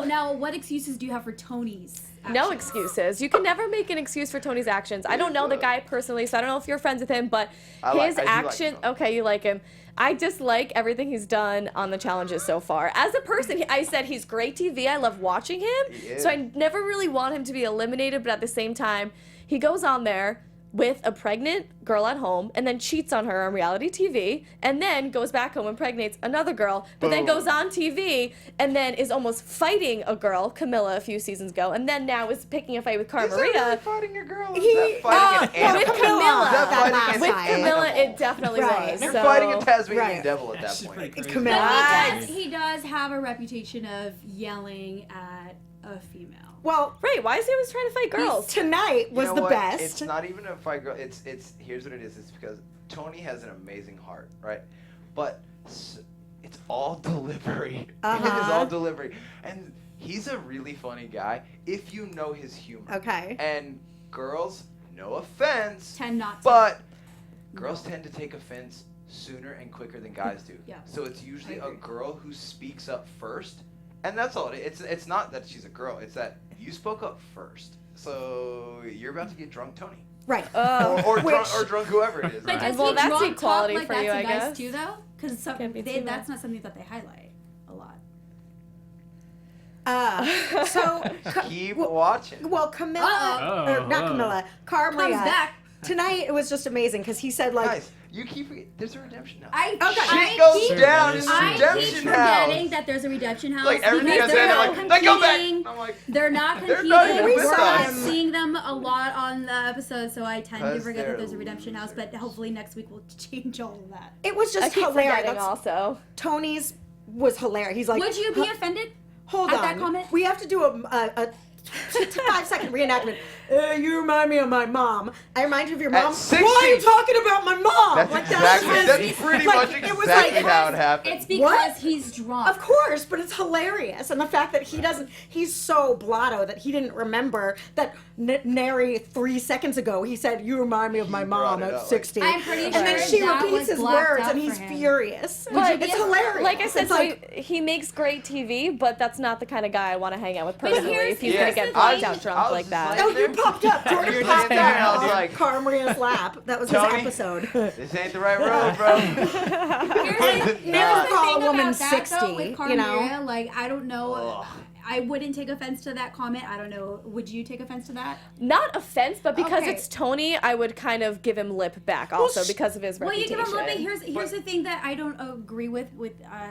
Speaker 4: So-
Speaker 1: now what excuses do you have for Tony's?
Speaker 4: No
Speaker 1: actions?
Speaker 4: excuses. You can never make an excuse for Tony's actions. I don't know the guy personally, so I don't know if you're friends with him, but
Speaker 3: I
Speaker 4: his
Speaker 3: do like
Speaker 4: action.
Speaker 3: him.
Speaker 4: Okay, you like him. I dislike everything he's done on the challenges so far. As a person, I said he's great TV. I love watching him.
Speaker 3: He is.
Speaker 4: So I never really want him to be eliminated, but at the same time, he goes on there with a pregnant girl at home and then cheats on her on reality TV and then goes back home and impregnates another girl, but then
Speaker 3: Boom.
Speaker 4: goes on TV and then is almost fighting a girl, Camilla, a few seasons ago, and then now is picking a fight with Cara
Speaker 3: Is that really
Speaker 4: Maria.
Speaker 3: fighting a girl? Is
Speaker 5: He-
Speaker 3: that fighting an
Speaker 5: no,
Speaker 3: animal?
Speaker 4: with Camilla.
Speaker 3: Is that
Speaker 5: that
Speaker 3: fighting
Speaker 5: last
Speaker 3: an
Speaker 4: With
Speaker 5: time.
Speaker 4: Camilla,
Speaker 3: animal?
Speaker 4: it definitely
Speaker 5: Right.
Speaker 4: was.
Speaker 3: You're
Speaker 4: so.
Speaker 3: fighting a Tasmanian
Speaker 5: Right.
Speaker 3: devil at
Speaker 6: Yeah,
Speaker 3: that
Speaker 6: she's
Speaker 3: point.
Speaker 6: pretty crazy.
Speaker 5: Camilla.
Speaker 1: But
Speaker 4: Yes.
Speaker 1: he does have a reputation of yelling at a a female.
Speaker 5: Well,
Speaker 4: Right, why is he always trying to fight girls?
Speaker 5: tonight was
Speaker 3: You know
Speaker 5: the
Speaker 3: what?
Speaker 5: best.
Speaker 3: It's not even a fight girl. It's here's what it is. It's because Tony has an amazing heart, right? But it's all delivery. It is all delivery. And he's a really funny guy if you know his humor.
Speaker 5: Okay.
Speaker 3: And girls, no offense,
Speaker 1: Tend not to.
Speaker 3: but girls tend to take offense sooner and quicker than guys do.
Speaker 1: Yeah.
Speaker 3: So it's usually
Speaker 1: I
Speaker 3: a
Speaker 1: agree.
Speaker 3: girl who speaks up first, and that's all. It's not that she's a girl. It's that you spoke up first. So you're about to get drunk, Tony,
Speaker 5: Right.
Speaker 3: or drunk whoever it is.
Speaker 1: But
Speaker 3: right?
Speaker 1: does
Speaker 4: Well,
Speaker 1: he
Speaker 4: that's
Speaker 1: drunk
Speaker 4: equality
Speaker 1: talk like
Speaker 4: for
Speaker 1: that
Speaker 4: you,
Speaker 1: to
Speaker 4: I
Speaker 1: guys
Speaker 4: guess.
Speaker 1: too, though? Because
Speaker 4: Can't be too
Speaker 1: that's
Speaker 4: much.
Speaker 1: not something that they highlight a lot.
Speaker 5: So
Speaker 3: Keep watching.
Speaker 5: well, Camilla,
Speaker 6: Uh-oh.
Speaker 5: or not Camilla,
Speaker 1: Comes
Speaker 5: Carmaria.
Speaker 1: back.
Speaker 5: Tonight it was just amazing because he said like,
Speaker 3: Guys, you keep there's a redemption now.
Speaker 1: I
Speaker 5: Okay.
Speaker 3: She goes
Speaker 1: keep,
Speaker 3: down in the
Speaker 1: I keep
Speaker 3: redemption
Speaker 1: forgetting
Speaker 3: house.
Speaker 1: that there's a redemption house.
Speaker 3: Like everything
Speaker 1: because
Speaker 3: has
Speaker 1: they're
Speaker 3: ended.
Speaker 1: not
Speaker 3: Like, go back.
Speaker 1: competing.
Speaker 3: I'm like,
Speaker 1: They're not
Speaker 3: They're
Speaker 1: competing.
Speaker 3: not even
Speaker 5: with
Speaker 1: We're
Speaker 5: us.
Speaker 1: not seeing them a lot on the episode, so I tend to
Speaker 3: 'Cause
Speaker 1: forget that
Speaker 3: they're
Speaker 1: there's a redemption house. But hopefully next week we'll change all of that.
Speaker 5: it was
Speaker 4: I
Speaker 5: just
Speaker 4: keep
Speaker 5: hilarious.
Speaker 4: forgetting
Speaker 5: That's-
Speaker 4: also.
Speaker 5: Tony's was hilarious. He's like,
Speaker 1: Would you be offended?
Speaker 5: hold
Speaker 1: at
Speaker 5: on,
Speaker 1: that comment?
Speaker 5: we have to do a 5-second reenactment. You remind me of my mom. I remind you of your
Speaker 3: At
Speaker 5: mom.
Speaker 3: 60.
Speaker 5: Why are you talking about my mom?
Speaker 3: That's
Speaker 5: Like,
Speaker 3: exactly. That's
Speaker 5: just-
Speaker 3: pretty
Speaker 5: like,
Speaker 3: much
Speaker 5: it was
Speaker 3: exactly
Speaker 5: like-
Speaker 3: how it happened.
Speaker 1: It's because
Speaker 5: What?
Speaker 1: he's drunk.
Speaker 5: Of course, but it's hilarious. And the fact that he's so blotto that he didn't remember that nary 3 seconds ago he said, you remind me of my
Speaker 3: He
Speaker 5: mom
Speaker 3: brought it
Speaker 5: at
Speaker 3: up, like-
Speaker 5: 60.
Speaker 1: I'm pretty
Speaker 5: and then
Speaker 1: sure
Speaker 5: she
Speaker 1: that
Speaker 5: repeats
Speaker 1: was
Speaker 5: his
Speaker 1: blocked
Speaker 5: words
Speaker 1: out
Speaker 5: and he's
Speaker 1: for him.
Speaker 5: furious.
Speaker 1: Would you be
Speaker 5: It's
Speaker 1: a-
Speaker 5: hilarious.
Speaker 4: Like I said,
Speaker 5: It's
Speaker 4: so
Speaker 5: like,
Speaker 4: he makes great TV, but that's not the kind of guy I want to hang out with
Speaker 1: But
Speaker 4: personally
Speaker 1: here's-
Speaker 4: if he's
Speaker 1: here's
Speaker 4: going to get
Speaker 1: the
Speaker 4: blacked
Speaker 1: thing.
Speaker 4: out drunk
Speaker 3: I was
Speaker 4: like
Speaker 3: just
Speaker 4: that.
Speaker 3: like-
Speaker 5: oh, you popped up. Jordan
Speaker 3: You're
Speaker 5: popped
Speaker 3: just there, and I
Speaker 5: up
Speaker 3: was like,
Speaker 5: Cara Maria's lap. That was
Speaker 3: Tony?
Speaker 5: his episode.
Speaker 3: This ain't the right road, bro.
Speaker 1: Here's the
Speaker 3: Nah.
Speaker 5: call a
Speaker 1: thing
Speaker 5: woman
Speaker 1: about that,
Speaker 5: 60,
Speaker 1: though, with
Speaker 5: you know?
Speaker 1: Carmaria, like, I don't know.
Speaker 3: Ugh.
Speaker 1: I wouldn't take offense to that comment. I don't know. Would you take offense to that?
Speaker 4: Not offense, but because
Speaker 1: Okay.
Speaker 4: it's Tony, I would kind of give him lip back also because of his
Speaker 1: Well, you
Speaker 4: reputation.
Speaker 1: give him a little bit. Here's the thing that I don't agree with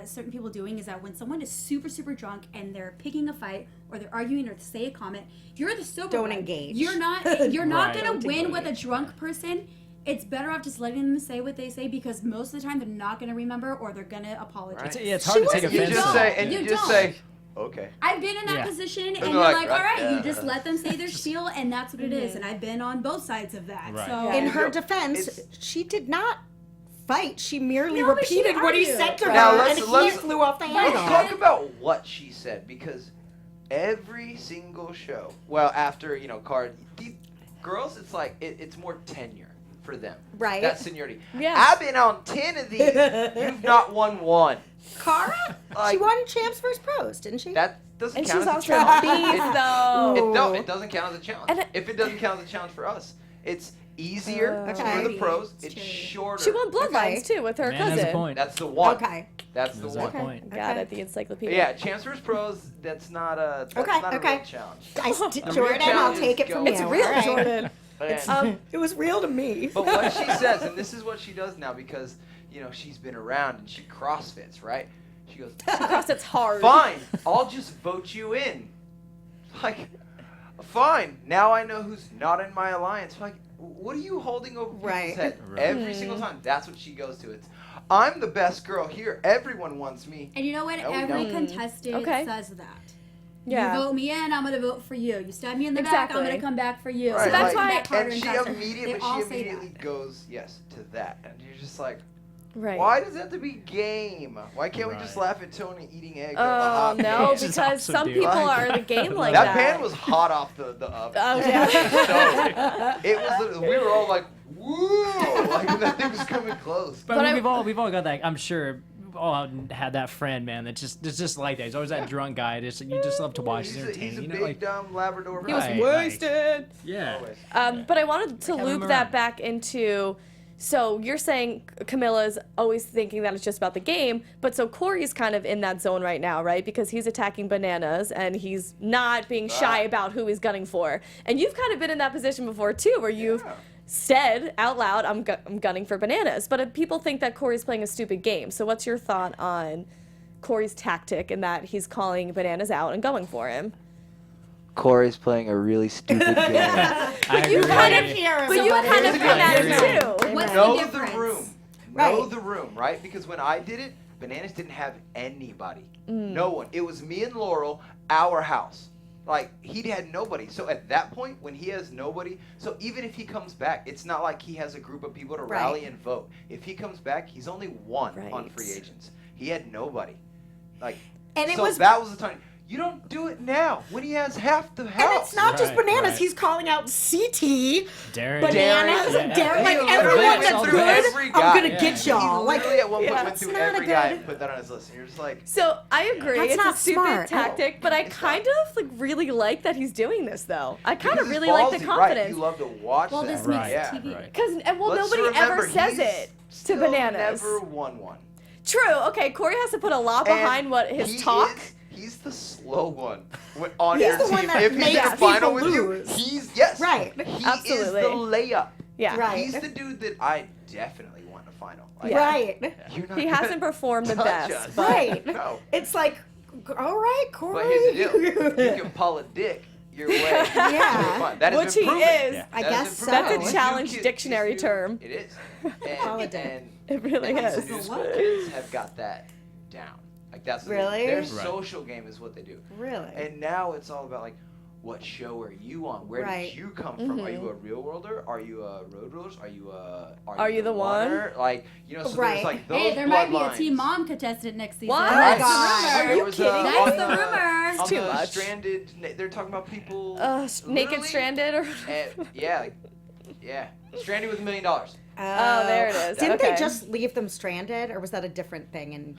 Speaker 1: certain people doing is that when someone is super drunk and they're picking a fight or they're arguing or say a comment, you're the sober
Speaker 5: Don't
Speaker 1: one.
Speaker 5: engage.
Speaker 1: You're not
Speaker 6: Right.
Speaker 1: gonna
Speaker 4: Don't
Speaker 1: win
Speaker 4: engage.
Speaker 1: with a drunk person. It's better off just letting them say what they say because most of the time they're not gonna remember or they're gonna apologize.
Speaker 3: Right.
Speaker 6: Yeah, it's hard to take
Speaker 5: wasn't-
Speaker 3: You
Speaker 6: offense.
Speaker 3: just
Speaker 6: to
Speaker 3: say,
Speaker 6: that.
Speaker 3: and you
Speaker 1: You
Speaker 3: just
Speaker 1: don't.
Speaker 3: say, okay.
Speaker 1: I've been in that
Speaker 6: Yeah.
Speaker 1: position, and
Speaker 3: they're
Speaker 1: you're
Speaker 3: like,
Speaker 1: like, all right,
Speaker 3: yeah.
Speaker 1: you just let them say their spiel, and that's what it is. And I've been on both sides of that.
Speaker 6: Right.
Speaker 1: So
Speaker 5: In her
Speaker 3: Yeah.
Speaker 5: defense,
Speaker 3: It's-
Speaker 5: she did not fight. She merely
Speaker 1: No, but she
Speaker 5: repeated what he
Speaker 1: argued.
Speaker 5: said to her,
Speaker 3: Now,
Speaker 5: and he flew off the
Speaker 3: Let's
Speaker 5: handle.
Speaker 3: talk about what she said because every single show, well, after these girls, it's like it's more tenure for them.
Speaker 5: Right.
Speaker 3: That's seniority.
Speaker 4: Yes.
Speaker 3: I've been on 10 of these. You've not won one.
Speaker 5: Cara? She
Speaker 3: Like,
Speaker 5: won Champs vs. Pros, didn't she?
Speaker 3: That doesn't
Speaker 4: And
Speaker 3: count
Speaker 4: she's
Speaker 3: as a
Speaker 4: also
Speaker 3: challenge.
Speaker 4: a beast, though.
Speaker 3: It doesn't count as a challenge.
Speaker 4: And
Speaker 3: if it doesn't count as a challenge for us, it's easier
Speaker 5: Okay.
Speaker 3: for the pros.
Speaker 1: It's
Speaker 3: It's
Speaker 1: charity.
Speaker 3: shorter.
Speaker 4: She won Bloodlines,
Speaker 5: Okay.
Speaker 4: too, with her
Speaker 6: Man has a
Speaker 4: cousin.
Speaker 6: point.
Speaker 3: That's the one.
Speaker 5: Okay.
Speaker 3: That's the
Speaker 6: That's
Speaker 3: one.
Speaker 6: a point.
Speaker 4: God,
Speaker 5: Okay.
Speaker 4: at the encyclopedia.
Speaker 3: Yeah, Champs vs. Pros. That's not a. That's
Speaker 5: Okay,
Speaker 3: not a
Speaker 5: okay.
Speaker 3: real challenge.
Speaker 5: Jordan, I'll
Speaker 3: challenge
Speaker 5: take it
Speaker 3: is
Speaker 5: from
Speaker 3: go-
Speaker 5: you.
Speaker 3: It's
Speaker 4: real,
Speaker 5: all right.
Speaker 4: Jordan.
Speaker 3: And-
Speaker 5: It was real to me.
Speaker 3: But what she says, and this is what she does now because she's been around and she CrossFits, right? She goes,
Speaker 4: Cross, it's hard.
Speaker 3: fine, I'll just vote you in. Like, fine. Now I know who's not in my alliance. Like, what are you holding over people's
Speaker 5: Right.
Speaker 3: head
Speaker 6: Right.
Speaker 3: every single time? That's what she goes to. It's, I'm the best girl here. Everyone wants me.
Speaker 1: And you know what?
Speaker 3: No, we
Speaker 1: Every
Speaker 3: don't.
Speaker 1: contestant
Speaker 4: Okay.
Speaker 1: says that.
Speaker 4: Yeah.
Speaker 1: You vote me in, I'm gonna vote for you. You stab me in the back, I'm
Speaker 4: Exactly.
Speaker 1: gonna come back for you.
Speaker 3: Right,
Speaker 1: So that's
Speaker 4: like-
Speaker 1: why Carter
Speaker 3: and she
Speaker 1: Custer,
Speaker 3: immediately,
Speaker 1: they all say that.
Speaker 3: goes yes to that, and you're just like,
Speaker 4: Right.
Speaker 3: why does it have to be game? Why can't we just
Speaker 6: Right.
Speaker 3: laugh at Tony eating egg?
Speaker 4: Oh,
Speaker 3: on a hot
Speaker 4: no,
Speaker 3: pan?
Speaker 6: It's just
Speaker 4: because
Speaker 6: also
Speaker 4: some
Speaker 6: dude.
Speaker 4: people
Speaker 3: Like-
Speaker 4: are in the game like
Speaker 3: that
Speaker 4: that.
Speaker 3: pan was hot off the oven.
Speaker 4: Oh, yeah.
Speaker 3: So, it was. Literally, we were all like, "Whoa!" Like that thing was coming close.
Speaker 6: But,
Speaker 4: But
Speaker 6: I
Speaker 4: I-
Speaker 6: mean, we've all got that. I'm sure we've all had that friend, man. That's just like that. He's always that drunk guy. You just love to watch. He's
Speaker 3: He's a
Speaker 6: entertaining.
Speaker 3: big
Speaker 6: like,
Speaker 3: dumb Labrador.
Speaker 4: He was
Speaker 6: Right,
Speaker 4: wasted.
Speaker 6: yeah.
Speaker 3: Always.
Speaker 4: But I wanted to
Speaker 6: Like, have him
Speaker 4: loop that
Speaker 6: around.
Speaker 4: back into. So you're saying Camilla's always thinking that it's just about the game, but so Corey's kind of in that zone right now, right? Because he's attacking Bananas and he's not being shy about who he's gunning for. And you've kind of been in that position before too, where you've
Speaker 3: Yeah.
Speaker 4: said out loud, I'm gunning for Bananas. But people think that Corey's playing a stupid game. So what's your thought on Corey's tactic in that he's calling Bananas out and going for him?
Speaker 3: Corey's playing a really stupid game.
Speaker 6: I
Speaker 4: you
Speaker 6: agree.
Speaker 4: kind of-
Speaker 5: Here,
Speaker 4: But you
Speaker 5: somebody-
Speaker 4: kind of
Speaker 3: Here's the
Speaker 4: come at
Speaker 3: deal.
Speaker 4: it too.
Speaker 1: What's the
Speaker 3: Know the
Speaker 1: difference?
Speaker 3: room.
Speaker 5: Right.
Speaker 3: Know the room, right? Because when I did it, Bananas didn't have anybody. No one. It was me and Laurel, our house. Like, he had nobody. So at that point, when he has nobody, so even if he comes back, it's not like he has a group of people to rally and vote. If he comes back, he's only one on free agents. He had nobody. Like,
Speaker 5: and
Speaker 3: so that was the time. You don't do it now when he has half the house.
Speaker 5: And it's not just bananas. Hehe's calling out CT,
Speaker 6: Darren.
Speaker 5: bananas,
Speaker 6: Yeah.
Speaker 5: Darren. Like,
Speaker 3: He
Speaker 5: everyone
Speaker 3: went
Speaker 5: that's
Speaker 3: through
Speaker 5: good,
Speaker 3: every guy.
Speaker 5: I'm going to get y'all.
Speaker 3: He
Speaker 5: Like,
Speaker 3: literally at one point went
Speaker 5: it's
Speaker 3: through
Speaker 5: not
Speaker 3: every
Speaker 5: a
Speaker 3: guy
Speaker 5: good-
Speaker 3: and put that on his list. And you're just like,
Speaker 4: So I agree.
Speaker 5: That's
Speaker 4: It's
Speaker 5: not
Speaker 4: a stupid
Speaker 5: smart.
Speaker 4: tactic, but I
Speaker 3: It's
Speaker 4: kind of like really like that he's doing this though. I kind
Speaker 3: because
Speaker 4: of
Speaker 3: it's
Speaker 4: really like the
Speaker 3: ballsy,
Speaker 4: confidence.
Speaker 3: Right. You love to watch
Speaker 1: Well,
Speaker 3: that.
Speaker 1: this makes
Speaker 3: yeah.
Speaker 1: TV.
Speaker 6: Right.
Speaker 4: Because
Speaker 3: Let's
Speaker 4: nobody
Speaker 3: remember,
Speaker 4: ever says
Speaker 3: he's
Speaker 4: it to
Speaker 3: still
Speaker 4: bananas.
Speaker 3: Never won one.
Speaker 4: True. Okay, Corey has to put a lot behind
Speaker 3: And
Speaker 4: what his talk.
Speaker 3: He's the slow one on
Speaker 5: He's
Speaker 3: your
Speaker 5: the
Speaker 3: team.
Speaker 5: one that
Speaker 3: If he's
Speaker 5: makes
Speaker 3: in the final
Speaker 5: people
Speaker 3: with
Speaker 5: lose.
Speaker 3: you, he's
Speaker 5: Right.
Speaker 3: He
Speaker 4: Absolutely.
Speaker 3: is the layup.
Speaker 4: Yeah.
Speaker 5: Right.
Speaker 3: He's the dude that I definitely want in the final. Like,
Speaker 4: Yeah.
Speaker 5: Right.
Speaker 3: You're not
Speaker 4: He
Speaker 3: gonna
Speaker 4: hasn't performed the
Speaker 3: touch
Speaker 4: best,
Speaker 3: us.
Speaker 4: but
Speaker 5: Right.
Speaker 3: No.
Speaker 5: It's like, all right, Corey.
Speaker 3: But here's the deal. You can pull a dick your way.
Speaker 5: Yeah.
Speaker 3: That has
Speaker 4: which
Speaker 3: been
Speaker 4: he
Speaker 3: proven.
Speaker 4: is.
Speaker 6: Yeah.
Speaker 5: I
Speaker 3: That has
Speaker 5: guess
Speaker 3: been
Speaker 5: so.
Speaker 3: proven.
Speaker 4: That's a
Speaker 3: These
Speaker 4: challenge
Speaker 3: kids-
Speaker 4: dictionary
Speaker 3: these
Speaker 4: term.
Speaker 3: It is.
Speaker 5: Pull a
Speaker 3: And,
Speaker 5: dick.
Speaker 3: and
Speaker 4: It really
Speaker 3: and
Speaker 4: is.
Speaker 3: these kids have got that down. Like that's what
Speaker 5: Really?
Speaker 3: their
Speaker 6: Right.
Speaker 3: social game is what they do.
Speaker 5: Really?
Speaker 3: And now it's all about like, what show are you on? Where
Speaker 5: Right.
Speaker 3: did you come from? Are you a real worlder? Are you a road rulers? Are you a
Speaker 4: Are you the one?
Speaker 3: oneer? Like, you know, so
Speaker 5: Right.
Speaker 3: there's like those
Speaker 1: Hey, there might be a
Speaker 3: bloodlines.
Speaker 1: Team Mom contestant next season.
Speaker 4: What?
Speaker 1: That's
Speaker 5: gosh.
Speaker 1: the
Speaker 5: Are
Speaker 1: rumor.
Speaker 5: you
Speaker 3: was,
Speaker 5: kidding?
Speaker 1: That's
Speaker 3: on
Speaker 1: the rumor.
Speaker 3: On
Speaker 4: Too
Speaker 3: the
Speaker 4: much.
Speaker 3: stranded, they're talking about people.
Speaker 4: Naked
Speaker 3: literally-
Speaker 4: Stranded or
Speaker 3: Yeah, like, yeah, stranded with $1 million.
Speaker 4: Oh, there it is.
Speaker 5: Didn't
Speaker 4: Okay.
Speaker 5: they just leave them stranded, or was that a different thing? And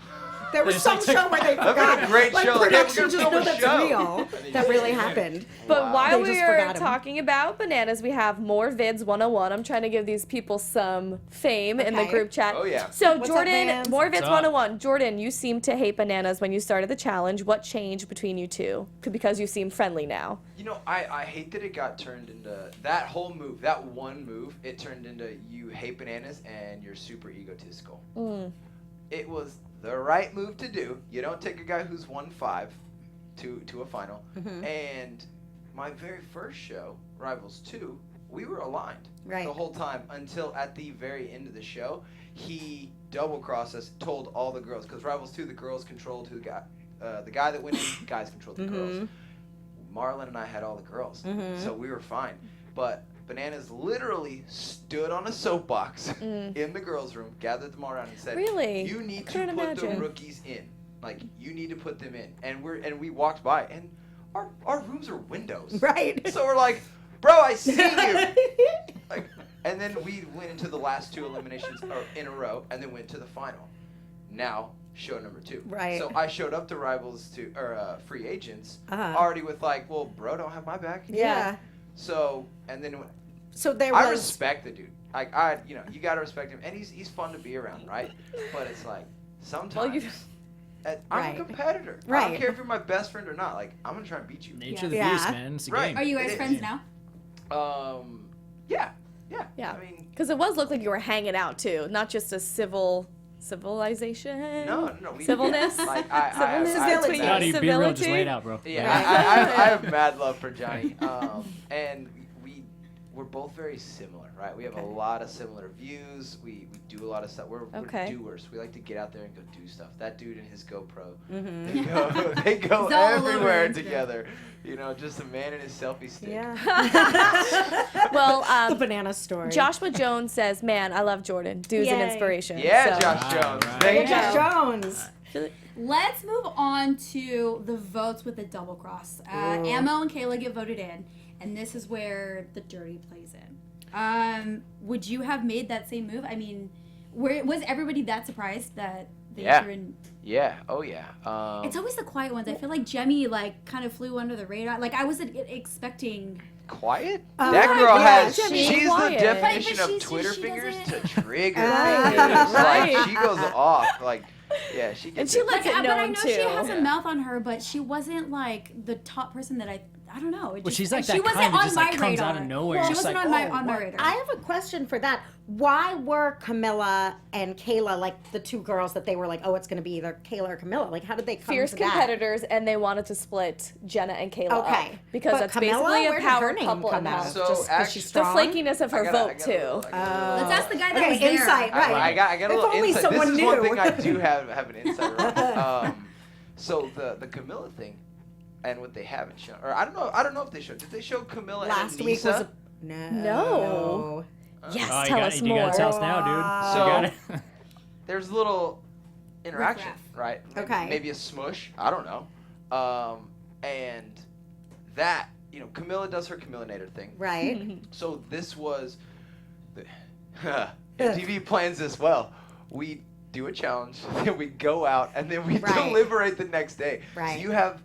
Speaker 5: there was
Speaker 6: It's
Speaker 5: some
Speaker 6: like-
Speaker 5: show where they
Speaker 3: That'd been a
Speaker 5: forgot.
Speaker 3: great
Speaker 5: like
Speaker 3: show. Like, yeah, we're
Speaker 5: production
Speaker 3: gonna
Speaker 5: just
Speaker 3: film
Speaker 5: know
Speaker 3: a
Speaker 5: that's
Speaker 3: show.
Speaker 5: real. That really happened.
Speaker 4: But
Speaker 3: Wow.
Speaker 4: while
Speaker 5: They
Speaker 4: we
Speaker 5: just
Speaker 4: are
Speaker 5: forgot him.
Speaker 4: talking about bananas, we have more vids 101. I'm trying to give these people some fame in the
Speaker 5: Okay.
Speaker 4: group chat.
Speaker 3: Oh, yeah.
Speaker 4: So
Speaker 5: What's up,
Speaker 4: Jordan,
Speaker 5: Vans?
Speaker 4: more vids
Speaker 6: What's up?
Speaker 4: 101. Jordan, you seem to hate bananas when you started the challenge. What changed between you two? Because you seem friendly now.
Speaker 3: You know, I hate that it got turned into that whole move, that one move. It turned into you hate bananas and you're super egotistical. It was the right move to do. You don't take a guy who's won 5 to a final. And my very first show, Rivals 2, we were aligned
Speaker 5: Right.
Speaker 3: the whole time until at the very end of the show, he double-crossed us, told all the girls, because Rivals 2, the girls controlled who got the guy that went in, guys controlled the girls. Marlon and I had all the girls, so we were fine. But Bananas literally stood on a soapbox in the girls' room, gathered them all around, and said,
Speaker 4: Really?
Speaker 3: "You need
Speaker 4: I
Speaker 3: to
Speaker 4: couldn't
Speaker 3: put
Speaker 4: imagine.
Speaker 3: the rookies in. Like, you need to put them in." And we walked by, and our rooms are windows.
Speaker 5: Right.
Speaker 3: So we're like, "Bro, I see you." Like, and then we went into the last 2 eliminations in a row, and then went to the final. Now, show number 2.
Speaker 5: Right.
Speaker 3: So I showed up to Rivals Free Agents
Speaker 5: Uh-huh.
Speaker 3: already with like, well, bro, don't have my back.
Speaker 5: Yeah.
Speaker 3: So and then
Speaker 5: So there
Speaker 3: I
Speaker 5: was.
Speaker 3: respect the dude. Like you know, you gotta respect him, and he's fun to be around, right? But it's like sometimes. I'm
Speaker 5: Right.
Speaker 3: a competitor. I
Speaker 5: Right.
Speaker 3: don't care if you're my best friend or not. Like, I'm gonna try and beat you.
Speaker 6: Nature of the
Speaker 5: Yeah.
Speaker 6: beast, man. It's a
Speaker 3: Right.
Speaker 6: game.
Speaker 1: Are you
Speaker 3: It
Speaker 1: guys
Speaker 3: is.
Speaker 1: friends now?
Speaker 3: Yeah.
Speaker 4: Yeah.
Speaker 3: I mean,
Speaker 4: Because it was look like you were hanging out too, not just a civilization.
Speaker 3: no. We,
Speaker 4: Civilness?
Speaker 3: Like,
Speaker 4: Civilness
Speaker 5: Civility.
Speaker 4: between
Speaker 6: Johnny, be real. Just
Speaker 4: civility.
Speaker 6: lay it out, bro.
Speaker 3: Yeah,
Speaker 6: Lay it out.
Speaker 3: I have mad love for Johnny. And we're both very similar, right? We have a lot of similar views. We do a lot of stuff. We're
Speaker 4: Okay.
Speaker 3: doers. We like to get out there and go do stuff. That dude and his GoPro,
Speaker 5: Mm-hmm.
Speaker 3: they go
Speaker 1: He's all over
Speaker 3: everywhere
Speaker 1: Instagram.
Speaker 3: together. You know, just a man and his selfie stick.
Speaker 5: Yeah.
Speaker 4: Well,
Speaker 5: the banana story.
Speaker 4: Joshua Jones says, "Man, I love Jordan. Dude's an
Speaker 5: Yay.
Speaker 4: inspiration."
Speaker 3: Yeah,
Speaker 4: So-
Speaker 3: Josh
Speaker 6: Right,
Speaker 3: Jones.
Speaker 6: right.
Speaker 3: Thank
Speaker 4: There you
Speaker 5: Josh
Speaker 4: go.
Speaker 5: Jones.
Speaker 1: Let's move on to the votes with the double cross. Ammo and Kayla get voted in, and this is where the dirty plays in. Would you have made that same move? I mean, was everybody that surprised that they
Speaker 3: Yeah.
Speaker 1: were in?
Speaker 3: Yeah. Oh yeah.
Speaker 1: It's always the quiet ones. I feel like Jemmy kind of flew under the radar. Like I wasn't expecting.
Speaker 3: Quiet?
Speaker 5: Oh,
Speaker 3: That girl
Speaker 5: yeah,
Speaker 3: has.
Speaker 4: Jimmy's
Speaker 3: She's
Speaker 4: quiet.
Speaker 3: the definition
Speaker 1: But
Speaker 3: of
Speaker 1: she
Speaker 3: Twitter fingers to
Speaker 1: doesn't-
Speaker 3: trigger
Speaker 5: Right.
Speaker 3: fingers.
Speaker 4: Right.
Speaker 3: Like she goes off. Like, yeah, she
Speaker 4: And
Speaker 3: gets.
Speaker 4: she
Speaker 3: it.
Speaker 4: lets it
Speaker 1: But I
Speaker 4: known
Speaker 1: know
Speaker 4: too.
Speaker 1: she has
Speaker 3: Yeah.
Speaker 1: a mouth on her, but she wasn't like the top person that I don't know. It
Speaker 6: Well,
Speaker 1: just,
Speaker 6: she's like
Speaker 1: she
Speaker 6: that
Speaker 1: wasn't
Speaker 6: kind that
Speaker 1: on
Speaker 6: just
Speaker 1: my
Speaker 6: like comes
Speaker 1: radar.
Speaker 6: out of nowhere.
Speaker 1: She
Speaker 6: Just
Speaker 1: wasn't
Speaker 6: like,
Speaker 1: on my
Speaker 6: oh,
Speaker 1: on my
Speaker 6: what?
Speaker 1: radar.
Speaker 5: I have a question for that. Why were Camilla and Kayla like the 2 girls that they were like, oh, it's going to be either Kayla or Camilla? Like, how did they come
Speaker 4: Fierce
Speaker 5: to that?
Speaker 4: competitors, and they wanted to split Jenna and Kayla
Speaker 5: Okay.
Speaker 4: up because
Speaker 5: But
Speaker 4: that's
Speaker 5: Camilla,
Speaker 4: basically
Speaker 5: where
Speaker 4: a
Speaker 5: did her
Speaker 4: power
Speaker 5: name
Speaker 4: couple
Speaker 5: come
Speaker 4: in
Speaker 5: out?
Speaker 4: house.
Speaker 3: So
Speaker 5: Just 'cause
Speaker 3: actually-
Speaker 5: she's
Speaker 4: The
Speaker 5: strong?
Speaker 4: flakiness of her
Speaker 3: I
Speaker 4: vote
Speaker 3: got a
Speaker 4: too.
Speaker 3: little-
Speaker 1: Let's ask the guy that
Speaker 5: Okay,
Speaker 1: was there.
Speaker 5: insight, right.
Speaker 3: I got a
Speaker 5: If
Speaker 3: little
Speaker 5: only
Speaker 3: insight.
Speaker 5: someone
Speaker 3: This is
Speaker 5: knew.
Speaker 3: one thing I do have an insight on. So the Camilla thing, and what they haven't shown, or I don't know if they showed. Did they show Camilla
Speaker 5: Last
Speaker 3: and
Speaker 5: week
Speaker 3: Anissa?
Speaker 5: was
Speaker 4: No. Yes,
Speaker 6: Oh,
Speaker 4: tell us
Speaker 6: you
Speaker 4: more.
Speaker 6: gotta tell us now, dude.
Speaker 3: So-
Speaker 6: You gotta-
Speaker 3: There's a little interaction,
Speaker 1: Riff-raff.
Speaker 3: right?
Speaker 5: Okay.
Speaker 3: Maybe a smush. I don't know. And that, Camilla does her Camillinator thing.
Speaker 5: Right.
Speaker 3: So this was, MTV plans this well. We do a challenge, then we go out, and then we
Speaker 5: Right.
Speaker 3: deliberate the next day.
Speaker 5: Right.
Speaker 3: So you have,